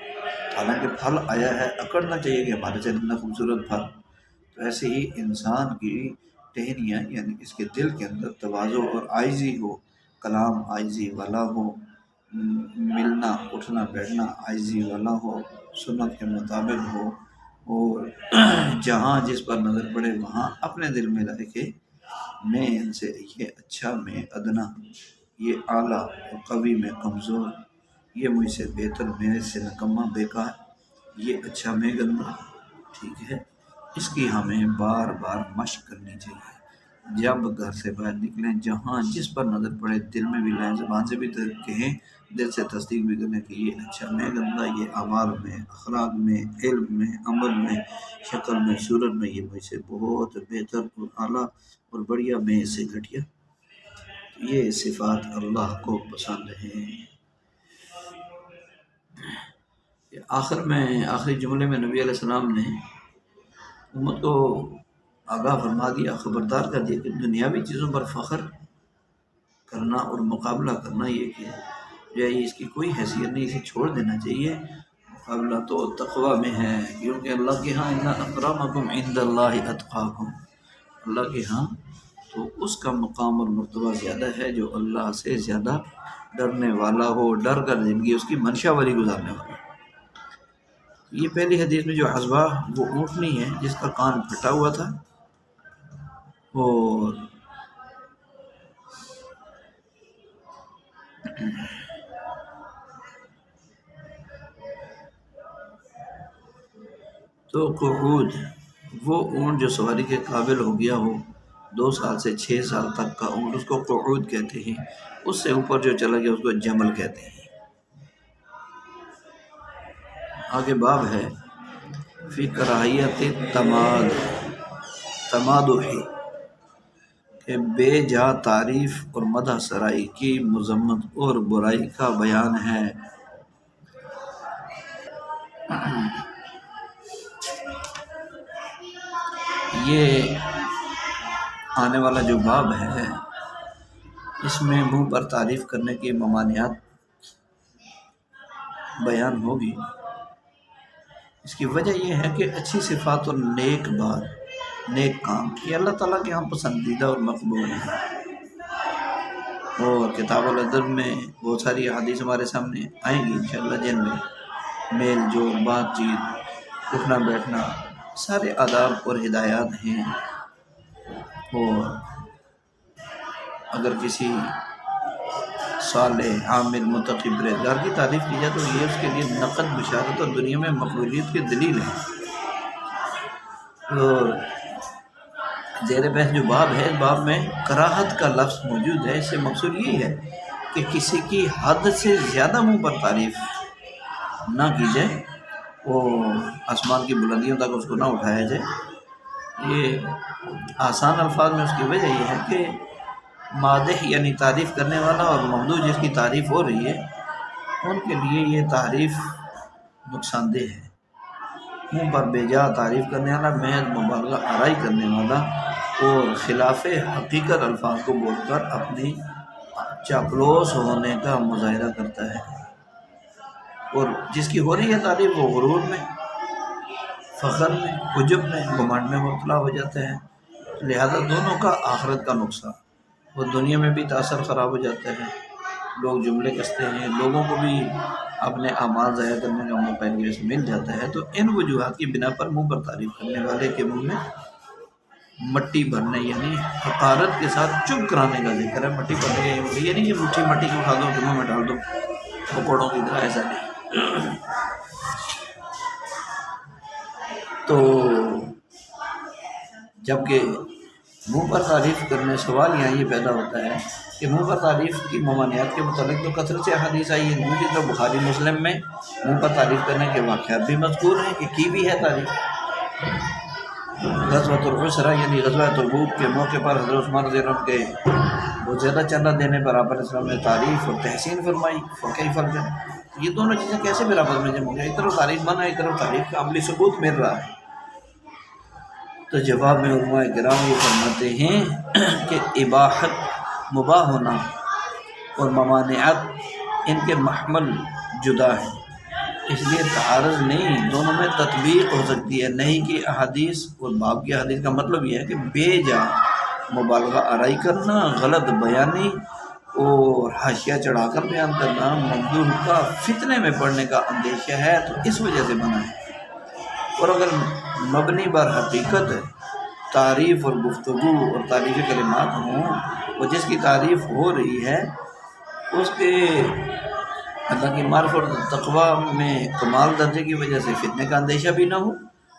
حالانکہ پھل آیا ہے، اکڑنا چاہیے کہ ہمارے سے اتنا خوبصورت پھل۔ تو ایسے ہی انسان کی ٹہنیاں، یعنی اس کے دل کے اندر تواضع اور عاجزی ہو، کلام عاجزی والا ہو، ملنا اٹھنا بیٹھنا عاجزی والا ہو، سنت کے مطابق ہو، اور جہاں جس پر نظر پڑے وہاں اپنے دل میں رہے کہ میں ان سے یہ اچھا میں ادنا، یہ اعلیٰ اور قوی میں کمزور، یہ مجھ سے بہتر میرے سے نکما بیکار، یہ اچھا میں گندا، ٹھیک ہے۔ اس کی ہمیں بار بار مشق کرنی چاہیے۔ جب گھر سے باہر نکلیں، جہاں جس پر نظر پڑے دل میں بھی لائیں، زبان سے بھی کہیں، دل سے تصدیق بھی کریں کہ یہ اچھا میں گندا، یہ اعمال میں، اخلاق میں، علم میں، عمل میں، شکل میں، صورت میں یہ مجھ سے بہت بہتر اور اعلیٰ اور بڑھیا، میں اس سے گھٹیا۔ یہ صفات اللہ کو پسند ہیں۔ آخری جملے میں نبی علیہ السلام نے امت کو آگاہ فرما دیا، خبردار کر دیا کہ دنیاوی چیزوں پر فخر کرنا اور مقابلہ کرنا یہ کہ اس کی کوئی حیثیت نہیں، اسے چھوڑ دینا چاہیے۔ مقابلہ تو تقوی میں ہے، کیونکہ اللہ کے ہاں ان اکرمکم عند اللہ اتقاکم، اللہ کے ہاں تو اس کا مقام اور مرتبہ زیادہ ہے جو اللہ سے زیادہ ڈرنے والا ہو، ڈر کر زندگی اس کی منشا والی گزارنے والا۔ یہ پہلی حدیث میں جو حذبہ وہ اونٹنی ہے جس کا کان پھٹا ہوا تھا، اور تو قعود وہ اونٹ جو سواری کے قابل ہو گیا ہو، 2 سال سے 6 سال تک کا اونٹ، اس کو قعود کہتے ہیں۔ اس سے اوپر جو چلا گیا اس کو جمل کہتے ہیں۔ آگے باب ہے فی کراہیت تمادح، کہ بے جا تعریف اور مدح سرائی کی مذمت اور برائی کا بیان ہے۔ یہ آنے والا جو باب ہے اس میں منہ پر تعریف کرنے کی ممانعات بیان ہوگی۔ اس کی وجہ یہ ہے کہ اچھی صفات اور نیک بات، نیک کام یہ اللہ تعالیٰ کے یہاں پسندیدہ اور مقبول ہیں، اور کتاب الادب میں بہت ساری احادیث ہمارے سامنے آئیں گی انشاءاللہ، جن میں میل جول، بات چیت، اٹھنا بیٹھنا، سارے آداب اور ہدایات ہیں۔ اور اگر کسی صالح عامل متقی پرہیزگار کی تعریف کی جائے تو یہ اس کے لیے نقد بشارت اور دنیا میں مقبولیت کی دلیل ہے۔ اور زیر بحث جو باب ہے، اس باب میں کراہت کا لفظ موجود ہے۔ اس سے مقصود یہی ہے کہ کسی کی حد سے زیادہ منہ پر تعریف نہ کی جائے، اور آسمان کی بلندیوں تک اس کو نہ اٹھایا جائے۔ یہ آسان الفاظ میں اس کی وجہ یہ ہے کہ مادح یعنی تعریف کرنے والا اور ممدوح جس کی تعریف ہو رہی ہے، ان کے لیے یہ تعریف نقصان دہ ہے۔ منہ پر بے جا تعریف کرنے والا، محض مبالغہ آرائی کرنے والا اور خلاف حقیقت الفاظ کو بول کر اپنی چاپلوس ہونے کا مظاہرہ کرتا ہے، اور جس کی ہو رہی ہے تعریف وہ غرور میں، فخر میں، عجب میں، گھمنڈ میں مبتلا ہو جاتا ہے۔ لہذا دونوں کا آخرت کا نقصان، وہ دنیا میں بھی تاثر خراب ہو جاتا ہے، لوگ جملے کستے ہیں، لوگوں کو بھی اپنے اعمال ظاہر کرنے کا موقع ان سے مل جاتا ہے۔ تو ان وجوہات کی بنا پر منہ پر تعریف کرنے والے کے منہ میں مٹی بھرنے یعنی حقارت کے ساتھ چپ کرانے کا ذکر ہے۔ مٹی بھرنے کا یہ نہیں کہ مٹھی مٹی کو اٹھا دو منہ میں ڈال دو پکوڑوں کی طرح، ایسا نہیں۔ تو جبکہ منہ پر تعریف کرنے سوال یہاں یہ پیدا ہوتا ہے کہ منہ پر تعریف کی ممانعات کے متعلق تو کثرت سے حدیث آئی ہے، دوسری طرف بخاری مسلم میں منہ پر تعریف کرنے کے واقعات بھی مذکور ہیں کہ کی بھی ہے تعریف۔ غزوۃ العسرہ یعنی غزوہ تبوک کے موقع پر حضرت عثمان رضی اللہ عنہ کے بہت زیادہ چندہ دینے پر آپ علیہ السلام نے تعریف اور تحسین فرمائی۔ فقہی فرض ہے، یہ دونوں چیزیں کیسے برابر میں جمع ہو گئی؟ ایک طرف تعریف منع، ایک طرف تعریف کا عملی ثبوت مل رہا ہے۔ تو جواب میں علماء کرام یہ فرماتے ہیں کہ اباحت مباح ہونا اور ممانعت ان کے محمل جدا ہے، اس لیے تعارض نہیں، دونوں میں تطبیق ہو سکتی ہے۔ نہیں کی احادیث اور باب کی احادیث کا مطلب یہ ہے کہ بے جا مبالغہ آرائی کرنا، غلط بیانی اور حاشیہ چڑھا کر بیان کرنا ممدوح کا فتنے میں پڑنے کا اندیشہ ہے، تو اس وجہ سے منع ہے۔ اور اگر مبنی بر حقیقت تعریف اور گفتگو اور تعریفی کلمات ہوں، اور جس کی تعریف ہو رہی ہے اس کے اللہ کی معرفت اور تقوی میں کمال درجے کی وجہ سے فتنے کا اندیشہ بھی نہ ہو،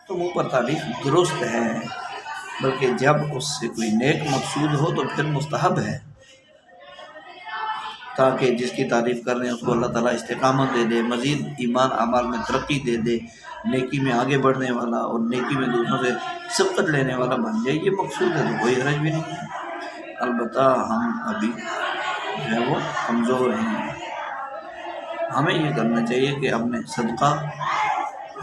تو منہ پر تعریف درست ہے، بلکہ جب اس سے کوئی نیک مقصود ہو تو پھر مستحب ہے، تاکہ جس کی تعریف کر رہے ہیں اس کو اللہ تعالیٰ استقامت دے دے، مزید ایمان اعمال میں ترقی دے دے، نیکی میں آگے بڑھنے والا اور نیکی میں دوسروں سے سبقت لینے والا بن جائے، یہ مقصود ہے، تو کوئی حرج بھی نہیں ہے۔ البتہ ہم ابھی جو ہے وہ کمزور ہیں، ہمیں یہ کرنا چاہیے کہ اپنے صدقہ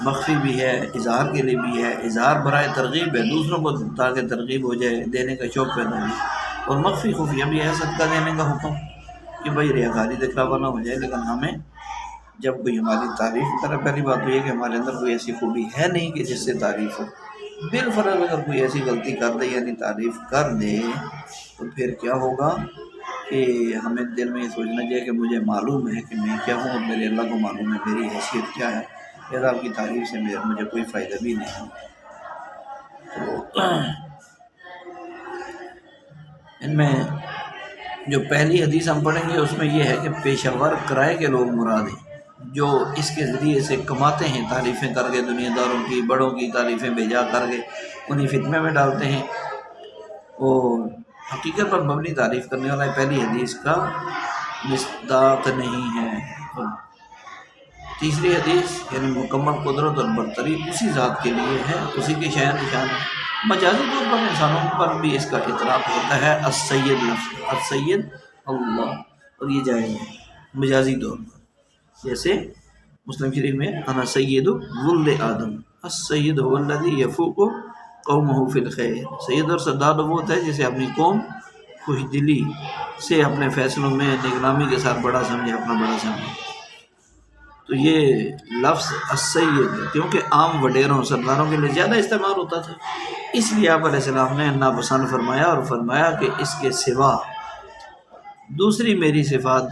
مخفی بھی ہے، اظہار کے لیے بھی ہے، اظہار برائے ترغیب ہے دوسروں کو تاکہ ترغیب ہو جائے، دینے کا شوق پیدا ہو، اور مخفی خفیہ بھی ہے صدقہ دینے کا حکم کہ بھائی ریاکاری دکھلاوا نہ ہو جائے۔ لیکن ہمیں جب کوئی ہماری تعریف کرے، پہلی بات تو یہ کہ ہمارے اندر کوئی ایسی خوبی ہے نہیں کہ جس سے تعریف ہو، بالفرض اگر کوئی ایسی غلطی کر دے یعنی تعریف کر دے تو پھر کیا ہوگا کہ ہمیں دل میں یہ سوچنا چاہیے کہ مجھے معلوم ہے کہ میں کیا ہوں اور میرے اللہ کو معلوم ہے میری حیثیت کیا ہے، لہٰذا آپ کی تعریف سے مجھے کوئی فائدہ بھی نہیں۔ تو ان میں جو پہلی حدیث ہم پڑھیں گے اس میں یہ ہے کہ پیشہ ور کرائے کے لوگ مراد ہیں، جو اس کے ذریعے سے کماتے ہیں، تعریفیں کر کے، دنیا داروں کی بڑوں کی تعریفیں بھیجا کر کے انہیں فتنے میں ڈالتے ہیں، اور حقیقت پر مبنی تعریف کرنے والا پہلی حدیث کا مصداق نہیں ہے۔ اور تیسری حدیث یعنی مکمل قدرت اور برتری اسی ذات کے لیے ہے، اسی کے شأن نشان ہے۔ مجازی طور پر انسانوں پر بھی اس کا اطلاق ہوتا ہے، السید لفظ، السید اللہ، اور یہ جائز ہے مجازی طور پر، جیسے مسلم شریف میں انا سید ولد آدم، السید هو الذی یفوق قومہ فی الخیر، سید اور سردار وہ ہوتا ہے جسے اپنی قوم خوش دلی سے اپنے فیصلوں میں نیک کے ساتھ بڑا سمجھے، اپنا بڑا سمجھے۔ تو یہ لفظ السید کیونکہ عام وڈیروں سرداروں کے لیے زیادہ استعمال ہوتا تھا، اس لیے آپ علیہ السلام نے ناپسند فرمایا اور فرمایا کہ اس کے سوا دوسری میری صفات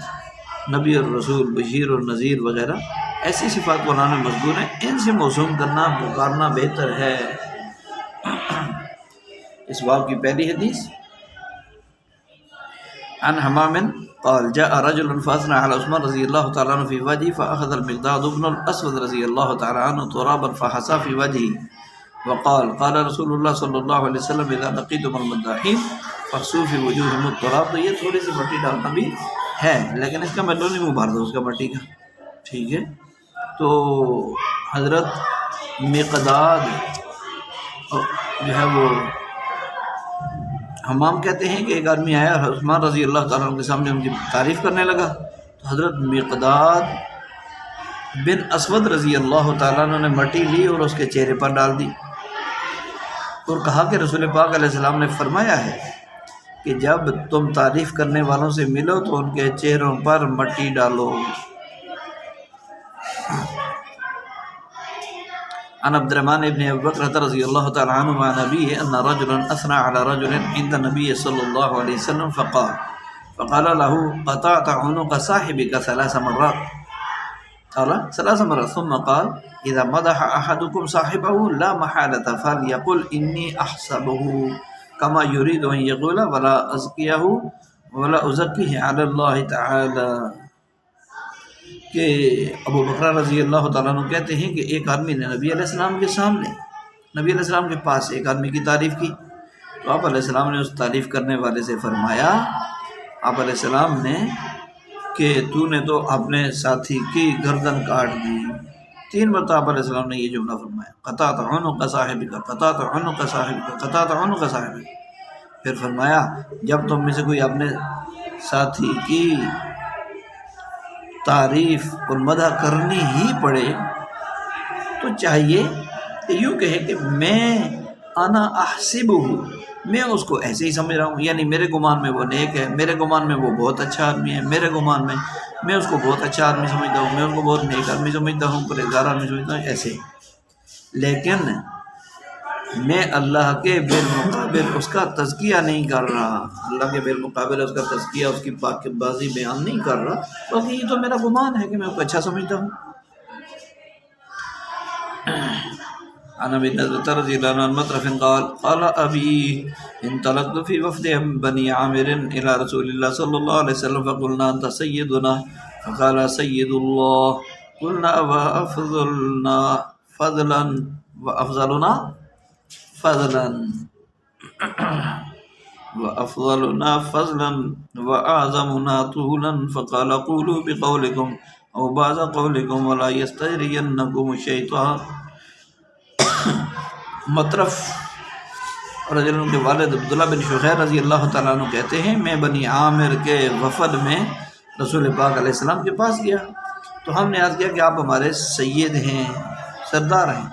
نبی اور رسول، بشیر اور نذیر وغیرہ ایسی صفات قرآن میں مذکور ہیں، ان سے موسوم کرنا پکارنا بہتر ہے۔ اس باب کی پہلی حدیث عن حمام قال جاء رجل فاثنى على عثمان رضي الله تعالى عنه في وجهه فأخذ المقداد بن الأسود رضي الله تعالى عنه ترابا فحصى في وجهه وقال قال رسول الله صلى الله عليه وسلم إذا لقيتم المداحين فاحصوا في وجوههم التراب۔ تو یہ تھوڑی سی مٹی ڈالنا بھی ہے، لیکن اس کا مطلب نہیں مبارک اس کا مٹی کا، ٹھیک ہے۔ تو حضرت مقداد جو ہے وہ حمام کہتے ہیں کہ ایک آدمی آیا اور عثمان رضی اللہ تعالیٰ عنہ کے سامنے ان کی تعریف کرنے لگا، تو حضرت مقداد بن اسود رضی اللہ تعالیٰ عنہ نے مٹی لی اور اس کے چہرے پر ڈال دی اور کہا کہ رسول پاک علیہ السلام نے فرمایا ہے کہ جب تم تعریف کرنے والوں سے ملو تو ان کے چہروں پر مٹی ڈالو۔ عن عبد الرحمن ابن ابي بكر رضي الله تعالى عنه عن أبيه أن رجلا أثنى على رجل عند النبي صلى الله عليه وسلم فقال له قطعت عنق صاحبك 3 مرات، قال 3 مرات، ثم قال إذا مدح أحدكم صاحبه لا محالة فليقل إني أحسبه كما يريد أن يقول ولا أزكيه على الله تعالى۔ کہ ابو بکر رضی اللہ تعالیٰ عنہ کہتے ہیں کہ ایک آدمی نے نبی علیہ السلام کے سامنے نبی علیہ السلام کے پاس ایک آدمی کی تعریف کی تو آپ علیہ السلام نے اس تعریف کرنے والے سے فرمایا، آپ علیہ السلام نے کہ تو نے تو اپنے ساتھی کی گردن کاٹ دی۔ 3 مرتبہ آپ علیہ السلام نے یہ جملہ فرمایا، قطعت عنق صاحبک، قطعت عنق صاحبک، قطعت عنق صاحبک۔ پھر فرمایا جب تم میں سے کوئی اپنے ساتھی کی تعریف اور مدح کرنی ہی پڑے تو چاہیے کہ یوں کہے کہ انا احسبہ، میں اس کو ایسے ہی سمجھ رہا ہوں، یعنی میرے گمان میں وہ نیک ہے، میرے گمان میں وہ بہت اچھا آدمی ہے، میرے گمان میں اس کو بہت اچھا آدمی سمجھتا ہوں، میں اس کو بہت نیک آدمی سمجھتا ہوں، پرہیزگار آدمی سمجھتا ہوں، ایسے۔ لیکن میں اللہ کے بالمقابل اس کا تزکیہ نہیں کر رہا، اللہ کے بالمقابل اس کا تزکیہ، اس کی پاک بازی بیان نہیں کر رہا، بلکہ یہ تو میرا گمان ہے کہ میں اس کو اچھا سمجھتا ہوں۔ عن ابي هريره رضي الله عنه عن مطرف قال قال ابي انطلقت في وفد بني عامر الى رسول الله صلى الله عليه وسلم فقلنا انت سيدنا فقال سيد الله قلنا وافضلنا فضلا وافضلنا فضلا وافضلنا فضلا واعظمنا طولا فقال قولوا بقولكم او بعض قولكم ولا يستجرينكم الشيطان۔ مطرف رضی اللہ عنہ کے والد عبداللہ بن شخیر رضی اللہ تعالیٰ عنہ کہتے ہیں میں بنی عامر کے وفد میں رسول پاک علیہ السلام کے پاس گیا تو ہم نے عرض کیا کہ آپ ہمارے سید ہیں، سردار ہیں۔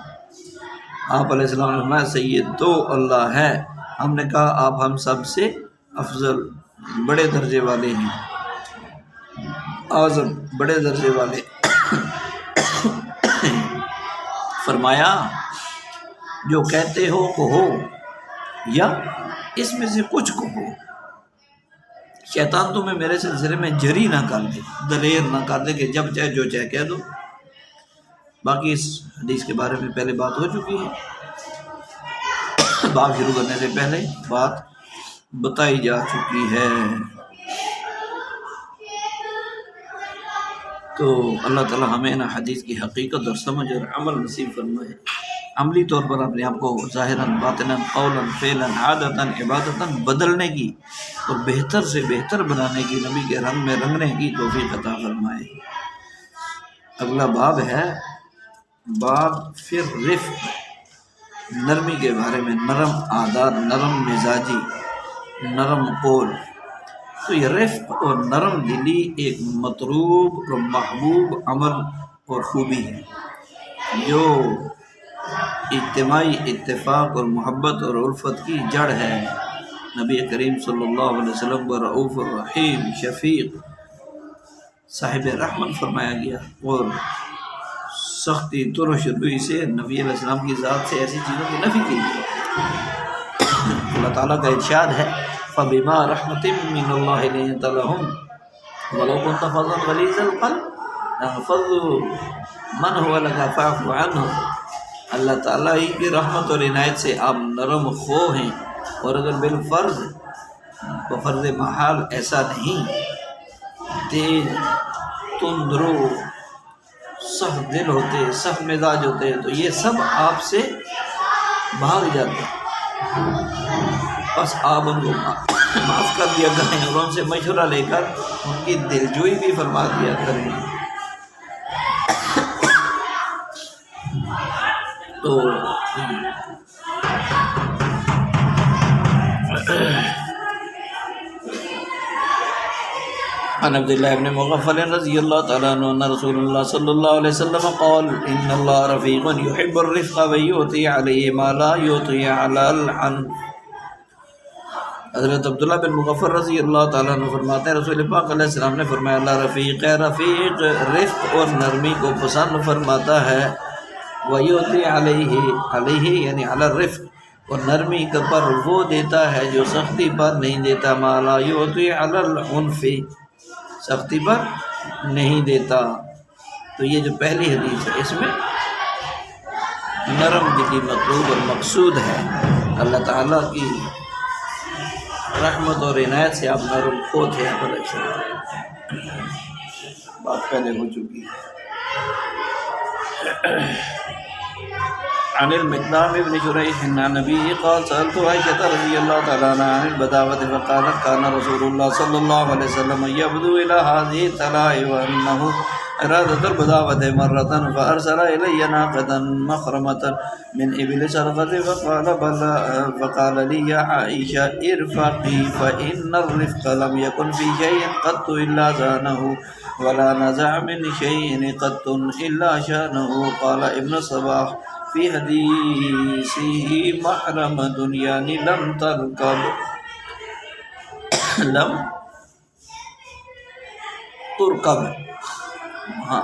آپ علیہ السلام نے فرمایا سید تو اللہ ہے۔ ہم نے کہا آپ ہم سب سے افضل، بڑے درجے والے ہیں، اعظم، بڑے درجے والے۔ فرمایا جو کہتے ہو کہو یا اس میں سے کچھ کہو، شیطان تمہیں میرے سلسلے میں جری نہ کر دے، دلیر نہ کر دے کہ جب چاہے جو چاہے کہہ دو۔ باقی اس حدیث کے بارے میں پہلے بات ہو چکی ہے، بات شروع کرنے سے پہلے بات بتائی جا چکی ہے۔ تو اللہ تعالیٰ ہمیں نا حدیث کی حقیقت اور سمجھ اور عمل نصیب فرمائے، عملی طور پر اپنے آپ کو ظاہراً باطناً قولاً فعلاً عادتاً عبادتاً بدلنے کی اور بہتر سے بہتر بنانے کی، نبی کے رنگ میں رنگنے کی توفیق عطا فرمائے۔ اگلا باب ہے باب فی الرفق، نرمی کے بارے میں، نرم عادات، نرم مزاجی، نرم قول۔ تو یہ رفق اور نرم دلی ایک مطلوب اور محبوب عمل اور خوبی ہے جو اجتماعی اتفاق اور محبت اور الفت کی جڑ ہے۔ نبی کریم صلی اللہ علیہ وسلم کو رؤوف الرحیم، شفیق، صاحب رحمت فرمایا گیا، اور سختی ترش روی سے نبی علیہ السلام کی ذات سے ایسی چیزوں کی نفی کی گئی۔ اللہ تعالیٰ کا ارشاد ہے فَبِمَا رَحْمَةٍ مِّنَ اللَّهِ لِنتَ لَهُمْ وَلَوْ كُنْتَ فَظًّا غَلِيظَ الْقَلْبِ لَانفَضُّوا مَنْ هُوَ لَكَ فَاعْفُ عَنْهُمْ۔ اللہ تعالیٰ ہی کی رحمت اور عنایت سے آپ نرم خو ہیں، اور اگر بالفرض بفرض محال ایسا نہیں، تیز تندرو سخت دل ہوتے، سخت مزاج ہوتے تو یہ سب آپ سے بھاگ جاتے، بس آپ ان کو معاف کر دیا کریں اور ان سے مشورہ لے کر ان کی دلجوئی بھی فرما دیا کریں۔ تو عن عبداللہ ابن مغفل رضی اللہ تعالیٰ عنہ ان رسول اللہ صلی اللہ علیہ وسلم قال ان اللہ رفیق یحب الرفق ویؤتی علیہ ما لا یؤتی علی العنف۔ حضرت عبداللہ بن مغفل رضی اللہ تعالیٰ عنہ فرماتے ہیں رسول پاک علیہ السلام نے فرمایا اللہ رفیق ہے، رفیق رفق اور نرمی کو پسند فرماتا ہے، ویؤتی علیہ یعنی علی الرفق، اور نرمی پر وہ دیتا ہے جو سختی پر نہیں دیتا، ما لا یؤتی علی العنف، سختی پر نہیں دیتا۔ تو یہ جو پہلی حدیث ہے اس میں نرم دلی مطلوب اور مقصود ہے۔ اللہ تعالیٰ کی رحمت اور عنایت سے آپ نرم خو تھے، بات پہلے ہو چکی ہے۔ عن المقدام بن شريح عن أبيه قال سألت عائشة رضي الله تعالى عنها عن البداوة فقالت كان رسول الله صلى الله عليه وسلم يبدو إلى هذه الطلاء وأنه أرادت البداوة مرة فأرسل إلي ناقة مخرمة من إبل سرقة فقال لي يا عائشة ارفقي فإن الرفق لم يكن في شيء قط إلا زانه ولا نزع من شيء قط إلا شانه. قال ابن الصباح في حديثه محرمة يعني لم تركب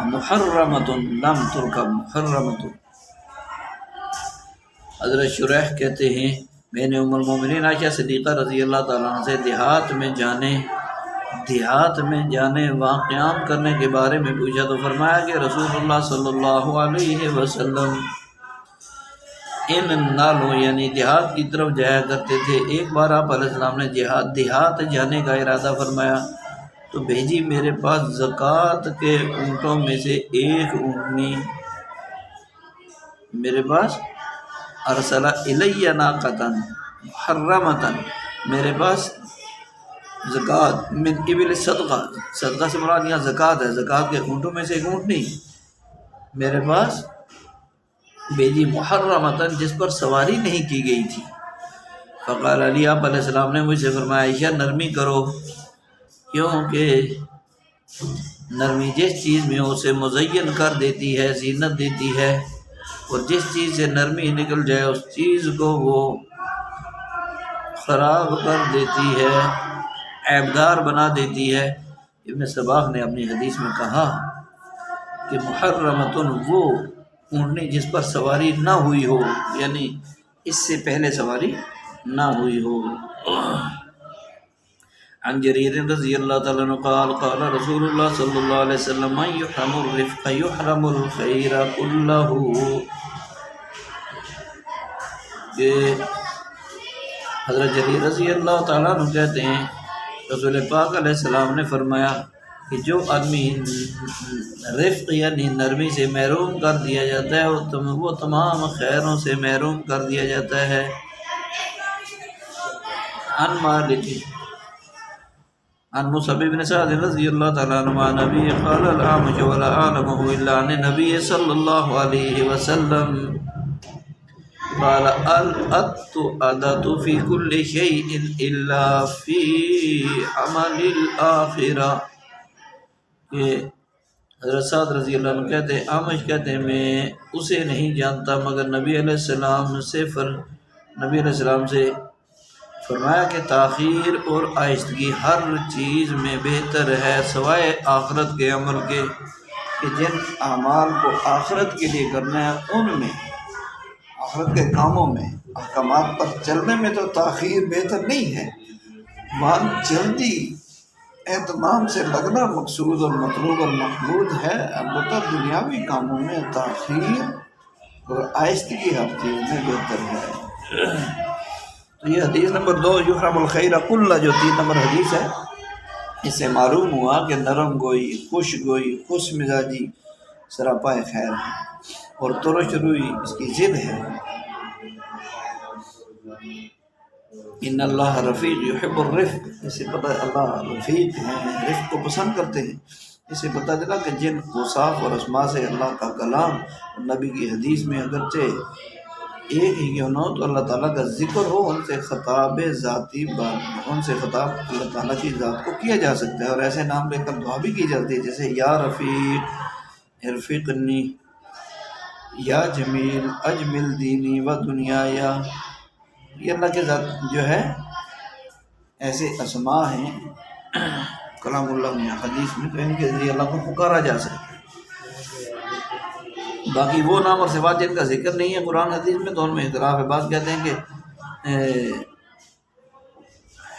محرمة لم تركب محرمة. حضرت شریح کہتے ہیں میں نے ام المومنین عائشہ صدیقہ رضی اللہ تعالیٰ عنہ سے دیہات میں جانے وہاں قیام کرنے کے بارے میں پوچھا تو فرمایا کہ رسول اللہ صلی اللہ علیہ وسلم ان نالوں یعنی دیہات کی طرف جایا کرتے تھے۔ ایک بار آپ علیہ السلام نے دیہات جانے کا ارادہ فرمایا تو بھیجی میرے پاس زکوٰۃ کے اونٹوں میں سے ایک اونٹنی، میرے پاس ارسل الیہ ناقۃ محرمۃ، میرے پاس زکوٰۃ من ابل صدقہ سے مراد یہاں زکوٰۃ ہے، زکوٰۃ کے اونٹوں میں سے ایک اونٹنی میرے پاس بھیجی محرمۃ جس پر سواری نہیں کی گئی تھی۔ فقال علی آپ علیہ السلام نے مجھ سے فرمایا عائشہ نرمی کرو، کیونکہ نرمی جس چیز میں اسے مزین کر دیتی ہے، زینت دیتی ہے، اور جس چیز سے نرمی نکل جائے اس چیز کو وہ خراب کر دیتی ہے، عیبدار بنا دیتی ہے۔ ابن صباح نے اپنی حدیث میں کہا کہ محرمۃ وہ اونٹنی جس پر سواری نہ ہوئی ہو، یعنی اس سے پہلے سواری نہ ہوئی ہو۔ عن جریر رضی اللہ تعالیٰ عنہ قال قال رسول اللہ صلی اللہ علیہ وسلم من يحرم الرفق يحرم الخیر كله، کہ حضرت جریر رضی اللہ تعالیٰ عنہ کہتے ہیں رسول پاک علیہ السلام نے فرمایا کہ جو آدمی رفق یعنی نرمی سے محروم کر دیا جاتا ہے وہ تمام خیروں سے محروم کر دیا جاتا ہے۔ عن مالک عن مصعب بن سعد رضی اللہ تعالیٰ عنہ عن نبی قال الأعمش ولا أعلمه إلا عن النبي صلی اللہ علیہ وسلم قال العدد في كل شيء إلا في عمل الآخرة، کہ حضرت سعد رضی اللہ عنہ کہتے ہیں اعمش کہتے ہیں میں اسے نہیں جانتا مگر نبی علیہ السلام سے فرمایا کہ تاخیر اور آہستگی ہر چیز میں بہتر ہے سوائے آخرت کے عمل کے، کہ جن اعمال کو آخرت کے لیے کرنا ہے ان میں، آخرت کے کاموں میں، احکامات پر چلنے میں تو تاخیر بہتر نہیں ہے، وہاں جلدی اہتمام سے لگنا مقصود اور مطلوب اور محمود ہے۔ البتہ دنیاوی کاموں میں تاخیر اور آہستگی ہر چیز میں بہتر ہے۔ تو یہ حدیث نمبر 2 یحرم الخیر کلہ جو 3 نمبر حدیث ہے، اس سے معلوم ہوا کہ نرم گوئی، خوش گوئی، خوش مزاجی سراپائے خیر ہے، اور ترش روئی اس کی ضد ہے۔ ان اللہ رفیق یحب الرفق، اسے پتہ اللہ رفیق ہیں، رفق کو پسند کرتے ہیں۔ اسے پتہ چلا کہ جن اوصاف اور اسماء سے اللہ کا کلام اور نبی کی حدیث میں اگرچہ ایک ہی کیوں نہ ہو تو اللہ تعالیٰ کا ذکر ہو، ان سے خطاب ذاتی ان سے خطاب اللہ تعالیٰ کی ذات کو کیا جا سکتا ہے، اور ایسے نام لے کر دعا بھی کی جاتی ہے، جیسے یا رفیق ارفقنی، یا جمیل اجمل دینی و دنیا، یا یہ اللہ کے ذات جو ہے ایسے اسماء ہیں کلام اللہ میں حدیث میں، تو ان کے ذریعے اللہ کو پکارا جا سکتا ہے۔ باقی وہ نام اور صفات جن کا ذکر نہیں ہے قرآن حدیث میں تو ان میں اختلاف ہے۔ بعض کہتے ہیں کہ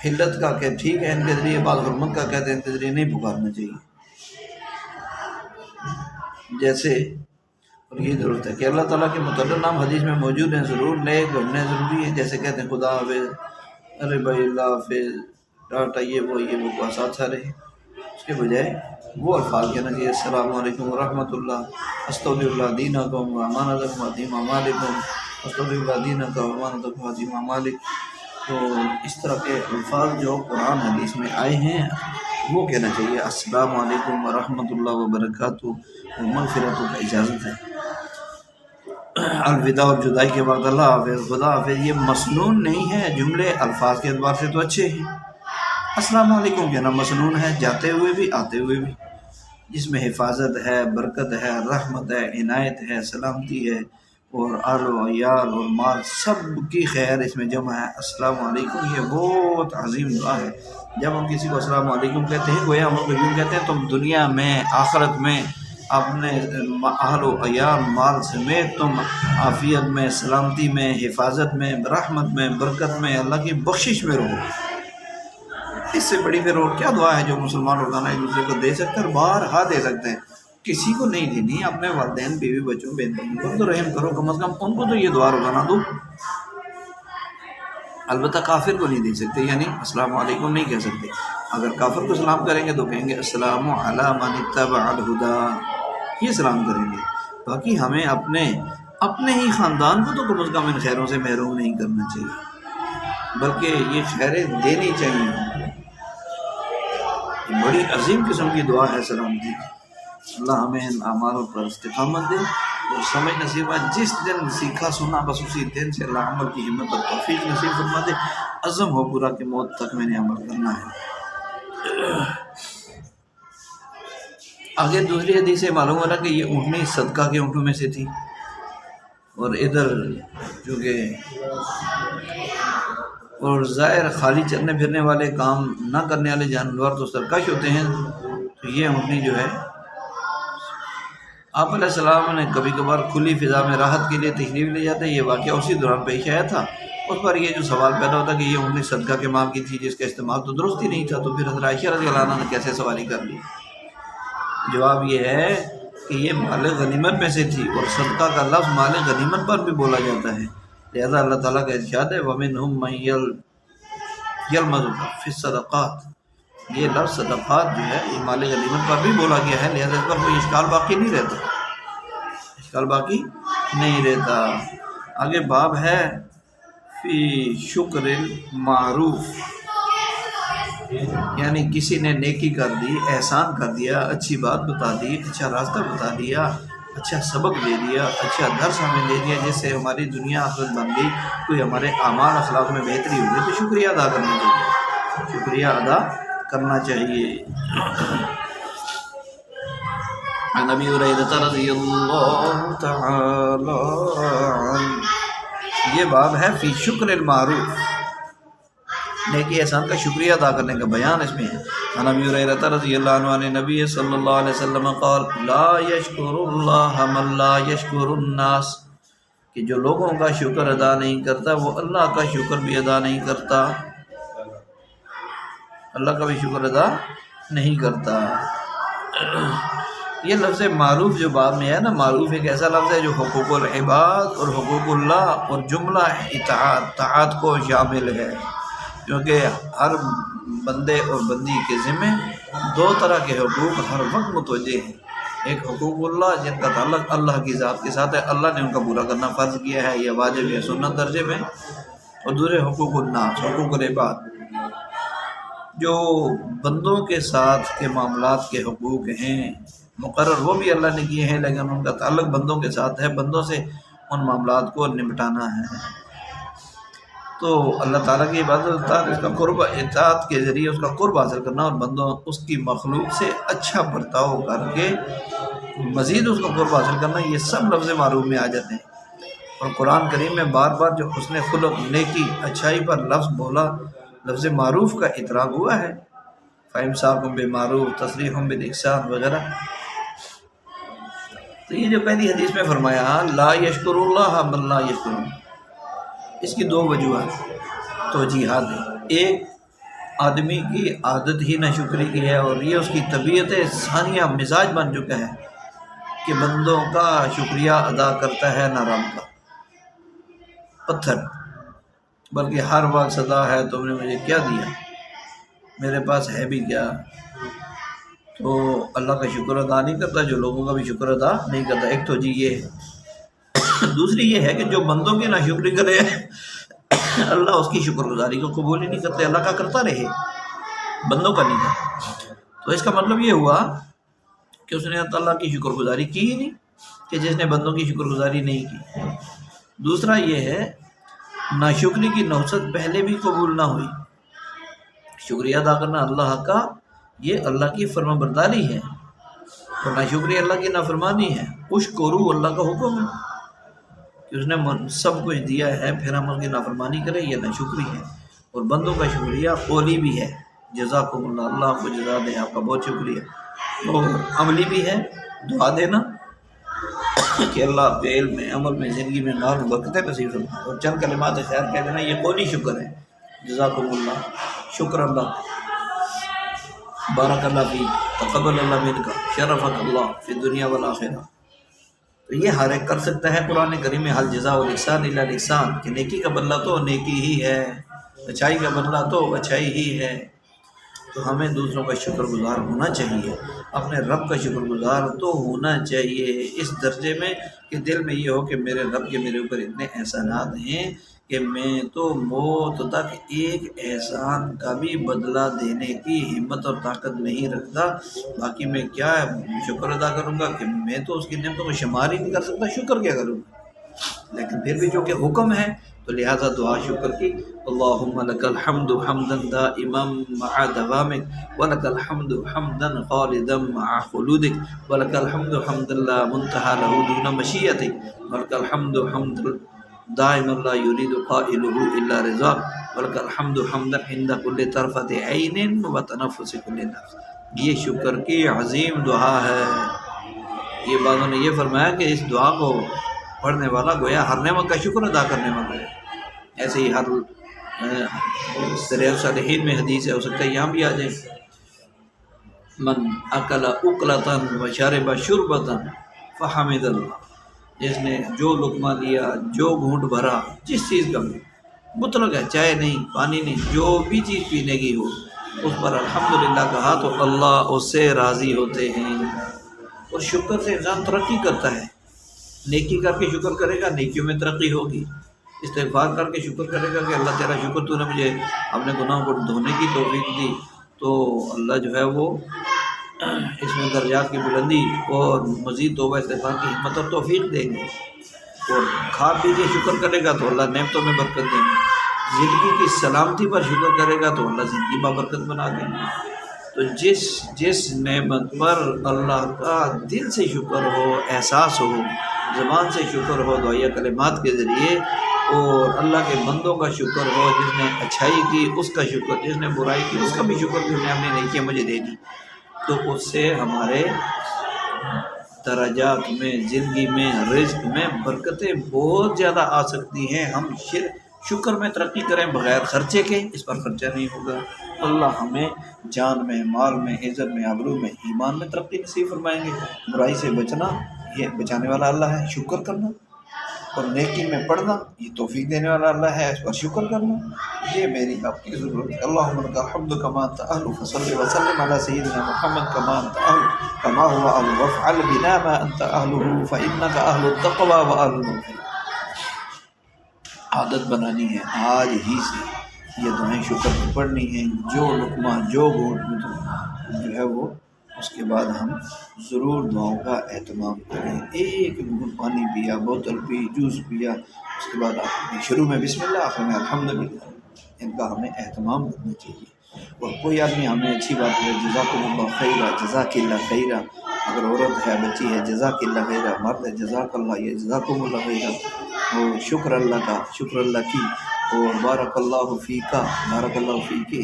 حلت کا کہ ٹھیک ہے ان کے ذریعے، بعض حرمت کا کہتے ہیں ان کے ذریعے نہیں پکارنا چاہیے۔ جیسے اور یہ ضرورت ہے کہ اللہ تعالیٰ کے متعدد نام حدیث میں موجود ہیں، ضرور نیک بننے ضروری ہے، جیسے کہتے ہیں خدا حافظ، ارے بھائی اللہ حافظ، ٹاٹا، یہ وہ بکواسات سارے ہیں۔ اس کے بجائے وہ الفاظ کہنا چاہیے السلام علیکم ورحمۃ اللہ، استغفر اللہ دینکم و امانتکم و دیم اعمالکم، مالک. تو اس طرح کے الفاظ جو قرآن حدیث میں آئے ہیں وہ کہنا چاہیے. السلام علیکم ورحمۃ اللہ وبرکاتہ و مغفرت کا اجازت ہے. الوداع اور جدائی کے بعد اللہ حافظ خدا حافظ یہ مسنون نہیں ہے. جملے الفاظ کے اعتبار سے تو اچھے ہیں. السلام علیکم کہنا مسنون ہے، جاتے ہوئے بھی آتے ہوئے بھی، جس میں حفاظت ہے، برکت ہے، رحمت ہے، عنایت ہے، سلامتی ہے، اور آل و عیال اور مال سب کی خیر اس میں جمع ہے. السلام علیکم یہ بہت عظیم دعا ہے. جب ہم کسی کو السلام علیکم کہتے ہیں گویا ہم یوں کہتے ہیں تم دنیا میں آخرت میں اپنے اہل و عیال مال سمیت تم عافیت میں، سلامتی میں، حفاظت میں، رحمت میں، برکت میں، اللہ کی بخشش میں رہو. اس سے بڑی پھر اور کیا دعا ہے جو مسلمان روزانہ ایک دوسرے کو دے سکتے ہیں اور بارہا دے سکتے ہیں. کسی کو نہیں دینی، اپنے والدین، بیوی بچوں، بہن بھائیوں کو تو رحم کرو، کم از کم ان کو تو یہ دعا روزانہ دو. البتہ کافر کو نہیں دے سکتے، یعنی السلام علیکم نہیں کہہ سکتے. اگر کافر کو سلام کریں گے تو کہیں گے السلام علی من اتبع الہدی، یہ سلام کریں گے. باقی ہمیں اپنے ہی خاندان کو تو کم از کم ان خیروں سے محروم نہیں کرنا چاہیے، بلکہ یہ خیریں دینی چاہیے. بڑی عظیم قسم کی دعا ہے سلامتی کی. اللہ ہمیں ان اعمالوں پر استقامت دے اور سمجھ نصیب ہے. جس دن سیکھا سنا بس اسی دن سے اللہ عمل کی ہمت اور توفیق نصیب فرما دے. عزم ہو پورا کہ موت تک میں نے عمل کرنا ہے. آگے دوسری حدیث سے معلوم ہو رہا کہ یہ اونٹنی صدقہ کے اونٹوں میں سے تھی، اور ادھر چونکہ اور ظاہر خالی چلنے پھرنے والے کام نہ کرنے والے جانور تو سرکش ہوتے ہیں، تو یہ اونٹنی جو ہے آپ علیہ السلام نے کبھی کبھار کھلی فضا میں راحت کے لیے تشریف لے جاتے. یہ واقعہ اسی دوران پیش آیا تھا. اس پر یہ جو سوال پیدا ہوتا کہ یہ اونٹنی صدقہ کے مال کی تھی جس کا استعمال تو درست ہی نہیں تھا، تو پھر حضرت عائشہ رضی اللہ عنہ نے کیسے سواری کر لی؟ جواب یہ ہے کہ یہ مال غنیمت میں سے تھی، اور صدقہ کا لفظ مال غنیمت پر بھی بولا جاتا ہے. لہذا اللہ تعالیٰ کا ارشاد ہے وَمِنْهُمْ مَنْ يَلْمَزُكَ فِي الصَّدَقَاتِ. یہ لفظ صدقات جو ہے یہ مال غنیمت پر بھی بولا گیا ہے، لہذا اس پر کوئی اشکال باقی نہیں رہتا. آگے باب ہے فی شکر المعروف، یعنی کسی نے نیکی کر دی، احسان کر دیا، اچھی بات بتا دی، اچھا راستہ بتا دیا، اچھا سبق دے دیا، اچھا درس ہمیں دے دیا جس سے ہماری دنیا آخرت بن گئی، کوئی ہمارے اعمال اخلاق میں بہتری ہوگی تو شکریہ ادا کرنا چاہیے. عن ابی ہریرہ رضی اللہ تعالی عنہ، یہ باب ہے فی شکر المعروف، نیکی احسان کا شکریہ ادا کرنے کا بیان اس میں ہے. عن ابی ہریرہ رضی اللہ عنہ عن نبی صلی اللہ علیہ وسلم قال لا یشکر اللہ من لا یشکر الناس، کہ جو لوگوں کا شکر ادا نہیں کرتا وہ اللہ کا شکر بھی ادا نہیں کرتا، اللہ کا بھی شکر ادا نہیں کرتا. یہ لفظ معروف جو باب میں ہے نا، معروف ایک ایسا لفظ ہے جو حقوق العباد اور حقوق اللہ اور جملہ طاعت کو شامل ہے، کیونکہ ہر بندے اور بندی کے ذمہ دو طرح کے حقوق ہر وقت متوجہ ہیں. ایک حقوق اللہ جن کا تعلق اللہ کی ذات کے ساتھ ہے، اللہ نے ان کا پورا کرنا فرض کیا ہے، یہ واجب ہے سنت درجے میں. اور دوسرے حقوق الناس، حقوق العباد، جو بندوں کے ساتھ کے معاملات کے حقوق ہیں مقرر، وہ بھی اللہ نے کیے ہیں، لیکن ان کا تعلق بندوں کے ساتھ ہے، بندوں سے ان معاملات کو نمٹانا ہے. تو اللہ تعالیٰ کی عبادت اس کا قرب اطاعت کے ذریعے اس کا قرب حاصل کرنا، اور بندوں اس کی مخلوق سے اچھا برتاؤ کر کے مزید اس کا قرب حاصل کرنا، یہ سب لفظ معروف میں آ جاتے ہیں. اور قرآن کریم میں بار بار جو حسن خلق، نیکی، اچھائی پر لفظ بولا، لفظ معروف کا اطلاق ہوا ہے، فَإِمْسَاكٌ بِمَعْرُوفٍ تَصْرِيحٌ بِإِحْسَانٍ وغیرہ. تو یہ جو پہلی حدیث میں فرمایا لا یشکر اللہ من لا یشکر، اس کی دو وجوہات توجیحات ہیں. ایک، آدمی کی عادت ہی نہ شکری کی ہے، اور یہ اس کی طبیعت ثانیہ مزاج بن چکا ہے کہ بندوں کا شکریہ ادا کرتا ہے نہ رب کا. پتھر، بلکہ ہر وقت صدا ہے تم نے مجھے کیا دیا، میرے پاس ہے بھی کیا. تو اللہ کا شکر ادا نہیں کرتا، جو لوگوں کا بھی شکر ادا نہیں کرتا. ایک تو جی یہ ہے. دوسری یہ ہے کہ جو بندوں کی ناشکری کرے اللہ اس کی شکر گزاری کو قبول ہی نہیں کرتے، اللہ کا کرتا رہے، بندوں کا نہیں کرتا۔ تو اس کا مطلب یہ ہوا کہ اس نے اللہ کی شکر گزاری کی ہی نہیں، کہ جس نے بندوں کی شکر گزاری نہیں کی۔ دوسرا یہ ہے ناشکری کی نوسط پہلے بھی قبول نہ ہوئی، شکریہ ادا کرنا اللہ کا یہ اللہ کی فرما برداری ہے، اور ناشکری اللہ کی نافرمانی ہے۔ اشکرو اللہ کا حکم ہے کہ اس نے سب کچھ دیا ہے، پھر ہم اس کی نافرمانی کریں، یہ ناشکری ہے۔ اور بندوں کا شکریہ قولی بھی ہے، جزاکم اللہ، اللہ آپ کو جزا دے، آپ کا بہت شکریہ، اور عملی بھی ہے، دعا دینا کہ اللہ آپ کے علم میں، عمل میں، زندگی میں مال و برکتیں نصیب فرمائے، اور چند کلمات خیر کہہ دینا، یہ قولی شکر ہے، جزاکم اللہ، شکر اللہ، بارک اللہ فیک، تقبل اللہ منک، شرفک اللہ فی الدنیا والآخرہ۔ تو یہ ہر ایک کر سکتا ہے۔ قرآن کریم میں حل جزاء الاحسان الا الاحسان، کہ نیکی کا بدلہ تو نیکی ہی ہے، اچھائی کا بدلہ تو اچھائی ہی ہے۔ تو ہمیں دوسروں کا شکر گزار ہونا چاہیے، اپنے رب کا شکر گزار تو ہونا چاہیے اس درجے میں کہ دل میں یہ ہو کہ میرے رب کے میرے اوپر اتنے احسانات ہیں کہ میں تو موت تک ایک احسان کا بھی بدلہ دینے کی ہمت اور طاقت نہیں رکھتا، باقی میں کیا شکر ادا کروں گا کہ میں تو اس کی نعمتوں کو شمار ہی نہیں کر سکتا، شکر کیا کروں گا۔ لیکن پھر بھی جو کہ حکم ہے تو لہذا دعا شکر کی، اللہم لک الحمد حمدا دائما مع دوامک، ولک الحمد حمدا خالدا مع خلودک، ولک الحمد حمدا لا منتہی لہ دون مشیتک، ولک الحمد حمدا دائما لا یرید قائلہ الا رضاک، ولک الحمد حمدا عند کل طرفۃ عین وتنفس کل نفس۔ یہ شکر کی عظیم دعا ہے۔ یہ بعضوں نے یہ فرمایا کہ اس دعا کو پڑھنے والا گویا ہر نعمت کا شکر ادا کرنے والا ہے۔ ایسے ہی ہر سیرۃ الصالحین میں حدیث ہے، ہو سکتا ہے یہاں بھی آ جائے، من اکل اکلۃ وشرب شربۃ فحمد اللہ، جس نے جو لقمہ لیا، جو گھونٹ بھرا، جس چیز کا بھی مطلق ہے، چائے نہیں، پانی نہیں، جو بھی چیز پینے کی ہو، اس پر الحمدللہ کہا تو اللہ اس سے راضی ہوتے ہیں۔ اور شکر سے انسان ترقی کرتا ہے، نیکی کر کے شکر کرے گا، نیکیوں میں ترقی ہوگی، استغفار کر کے شکر کرے گا کہ اللہ تیرا شکر تو نے مجھے اپنے گناہوں کو دھونے کی توفیق دی، تو اللہ جو ہے وہ اس میں درجات کی بلندی اور مزید توبہ استغفار کی ہمت اور توفیق دیں گے۔ اور کھا پی کے شکر کرے گا تو اللہ نعمتوں میں برکت دیں گے، زندگی کی سلامتی پر شکر کرے گا تو اللہ زندگی بابرکت بنا دیں گے۔ تو جس نعمت پر اللہ کا دل سے شکر ہو، احساس ہو، زبان سے شکر ہو دعائیہ کلمات کے ذریعے، اور اللہ کے بندوں کا شکر ہو، جس نے اچھائی کی اس کا شکر، جس نے برائی کی اس کا بھی شکر کہ انہیں اپنی نیکیاں مجھے دے دی، تو اس سے ہمارے درجات میں، زندگی میں، رزق میں برکتیں بہت زیادہ آ سکتی ہیں۔ ہم شکر میں ترقی کریں بغیر خرچے کے، اس پر خرچہ نہیں ہوگا۔ اللہ ہمیں جان میں، مال میں، عزت میں، آبرو میں، ایمان میں ترقی نصیب فرمائیں گے۔ برائی سے بچنا یہ بچانے والا اللہ ہے، شکر کرنا، اور نیکی میں پڑھنا یہ توفیق دینے والا اللہ ہے، اس پر شکر کرنا یہ میری آپ کی ضرورت ہے۔ اللہم لک الحمد کما انت اہل، فصلی وسلم علی سیدنا محمد کما انت اہل کما هو اہل، وافعل بنا ما انت اہلہ فانک اہل التقوی واہل المغفرۃ۔ عادت بنانی ہے آج ہی سے، یہ دعائیں شکر کی پڑھنی ہیں، جو لقمہ، جو گھونٹ میں جو ہے وہ، اس کے بعد ہم ضرور دعاؤں کا اہتمام کریں۔ ایک گھونٹ پانی پیا، بوتل پی، جوس پیا، اس کے بعد آپ شروع میں بسم اللہ، آخر میں الحمدللہ، ان کا ہمیں اہتمام کرنا چاہیے۔ اور کوئی آدمی ہمیں اچھی بات ہے، جزاکم اللہ خیرہ، جزاک اللہ خیرہ، اگر عورت ہے، بچی ہے، جزاک اللہ خیرہ، مرد ہے، جزاک اللہ، یا جزاکم اللہ خیرہ، اور شکر اللہ کا، شکر اللہ کی، اور بارک اللہ فیکا، بارک اللہ فیکی،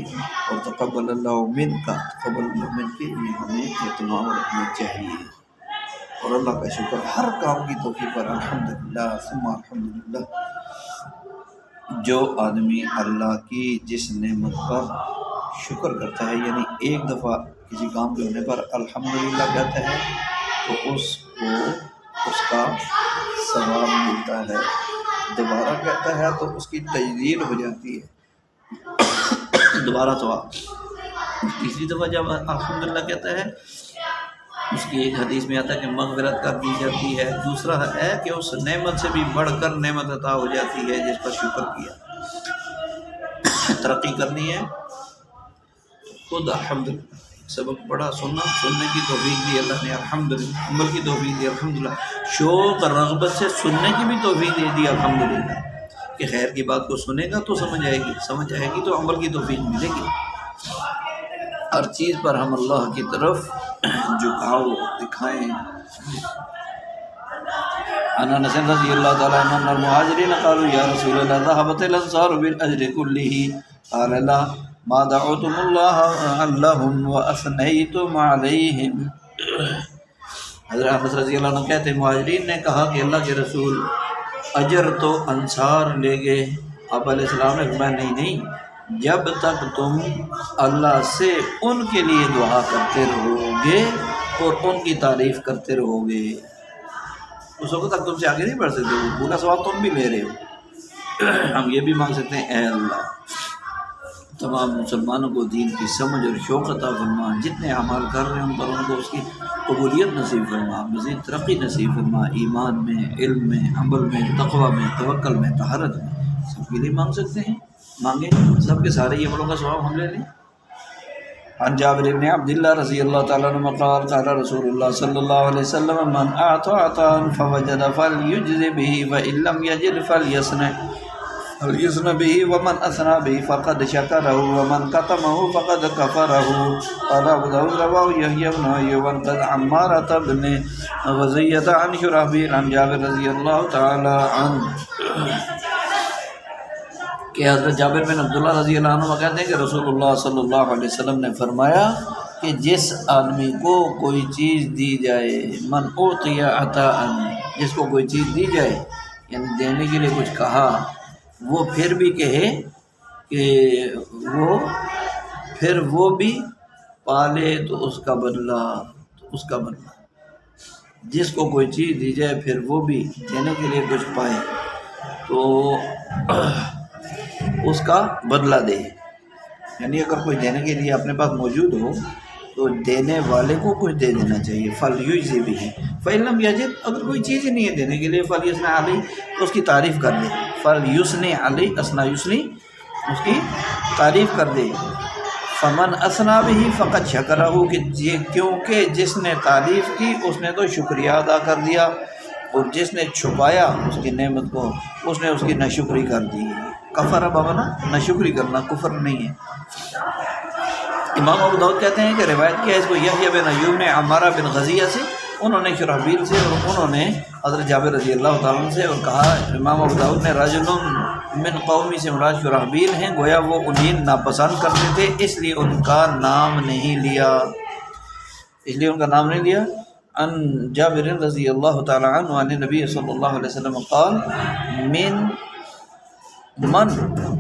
اور تقبل اللہ منکا، تقبل اللہ منکی، یہ ہمیں اہتمام رکھنا چاہیے۔ اور اللہ کا شکر ہر کام کی توفیق پر الحمدللہ ثم الحمدللہ۔ جو آدمی اللہ کی جس نعمت پر شکر کرتا ہے، یعنی ایک دفعہ کسی کام کے ہونے پر الحمدللہ کہتا ہے تو اس کو اس کا ثواب ملتا ہے، دوبارہ کہتا ہے تو اس کی تجدید ہو جاتی ہے، دوبارہ ثواب۔ تیسری دفعہ جب الحمدللہ کہتا ہے اس کی ایک حدیث میں آتا ہے کہ مغفرت کر دی جاتی ہے، دوسرا ہے کہ اس نعمت سے بھی بڑھ کر نعمت عطا ہو جاتی ہے جس پر شکر کیا۔ ترقی کرنی ہے خود الحمدللہ سبق پڑھا، سننے کی توفیق دی اللہ نے الحمدللہ، عمل کی توفیق دی الحمدللہ، شوق اور رغبت سے سننے کی بھی توفیق دے دی الحمدللہ، کہ خیر کی بات کو سنے گا تو سمجھ آئے گی تو عمل کی توفیق ملے گی۔ ہر چیز پر ہم اللہ کی طرف جھکاؤ دکھائیں۔ عن انس رضی اللہ تعالی عنہ ان المہاجرین قالوا یا رسول اللہ ذهبت الانصار بالاجر كله قال لا ما دعوتم الله لهم واثنيتم عليهم۔ حضرت انس رضی اللہ عنہ کہتے ہیں مہاجرین نے کہا کہ اللہ کے رسول اجر تو انصار لے گئے۔ آپ علیہ السلام نے فرمایا نہیں، جب تک تم اللہ سے ان کے لیے دعا کرتے رہو گے اور ان کی تعریف کرتے رہو گے، اس وقت تک تم سے آگے نہیں بڑھ سکتے ہو، پورا ثواب تم بھی لے رہے ہو۔ ہم یہ بھی مانگ سکتے ہیں اے اللہ تمام مسلمانوں کو دین کی سمجھ اور شوق عطا فرما، جتنے اعمال کر رہے ہیں ان پر ان کو اس کی قبولیت نصیب فرما، مزید ترقی نصیب فرما، ایمان میں، علم میں، عمل میں، تقوی میں، توکل میں، طہارت میں، سب کے لیے مانگ سکتے ہیں، مانگیں سب کے سارے یہ عملوں کا ثواب ہم لے لیں۔ عن جابر بن عبد الله رضی اللہ تعالیٰ عنہ قال قال رسول اللہ صلی اللہ علیہ وسلم من اعطى عطاء فوجد فليجز به وان لم يجد فليصنع به ومن اثنى به فقد شكره ومن كتمه فقد كفره۔ قال ابو داود رواه يحيى بن ايوب عن عمارة بن غزية عن شرحبيل عن جابر رضی اللہ تعالی عنہ کہ حضرت جابر بن عبداللہ رضی اللہ عنہ کہتے ہیں کہ رسول اللہ صلی اللہ علیہ وسلم نے فرمایا کہ جس آدمی کو کوئی چیز دی جائے، من اعطی عطاء، جس کو کوئی چیز دی جائے یعنی دینے کے لیے کچھ کہا، وہ پھر بھی کہے کہ وہ بھی پالے تو اس کا بدلہ جس کو کوئی چیز دی جائے پھر وہ بھی دینے کے لیے کچھ پائے تو اس کا بدلہ دے، یعنی اگر کوئی دینے کے لیے اپنے پاس موجود ہو تو دینے والے کو کچھ دے دینا چاہیے۔ فلیجزی بہ، فإن لم یجد، اگر کوئی چیز ہی نہیں ہے دینے کے لیے، فلیثنی علیہ، تو اس کی تعریف کر دے، فلیثنی علیہ، اثنا یثنی، اس کی تعریف کر دے۔ فمن اثنا بہ فقد شکرہ، کہ کیونکہ جس نے تعریف کی اس نے تو شکریہ ادا کر دیا، اور جس نے چھپایا اس کی نعمت کو اس نے اس کی ناشکری کر دی۔ کفر بمانا ناشکری کرنا، کفر نہیں ہے۔ امام ابو داؤد کہتے ہیں کہ روایت کیا ہے اس کو یحییٰ بن ایوب نے عمارہ بن غزیہ سے، انہوں نے شرحبیل سے، اور انہوں نے حضرت جابر رضی اللہ تعالیٰ عنہ سے، اور کہا امام ابو داؤد نے رجل من قومی سے مراد شرحبیل ہیں، گویا وہ انہیں ناپسند کرتے تھے اس لیے ان کا نام نہیں لیا، ان جابر رضی اللہ تعالی عنہ عن نبی صلی اللہ علیہ وسلم قال من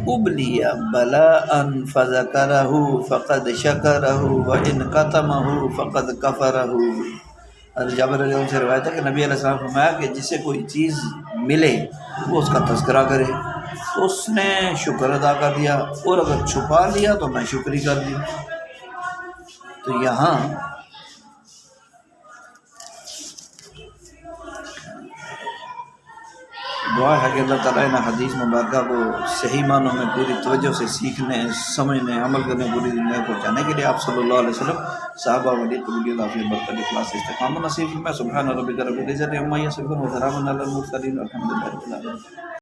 ابلی بلاء فذکرہ فقد شکرہ وان کتمہ فقد کفرہ۔ حضرت جابر رضی اللہ عنہ سے روایت ہے کہ نبی علیہ السلام نے فرمایا کہ جسے کوئی چیز ملے وہ اس کا تذکرہ کرے، تو اس نے شکر ادا کر دیا، اور اگر چھپا لیا تو ناشکری کر دی۔ تو یہاں دعا ہے کہ اللہ تعالیٰ نے حدیث مبارکہ کو صحیح معنوں میں پوری توجہ سے سیکھنے، سمجھنے، عمل کرنے، پوری دنیا کو پہنچانے کے لیے آپ صلی اللہ علیہ وسلم صحابہ ولی قبولیت عافیت برکت اخلاص استقامت نصیب فرمائے۔ سبحان ربک رب العزت عما یصفون وسلام علی المرسلین والحمد للہ رب العالمین۔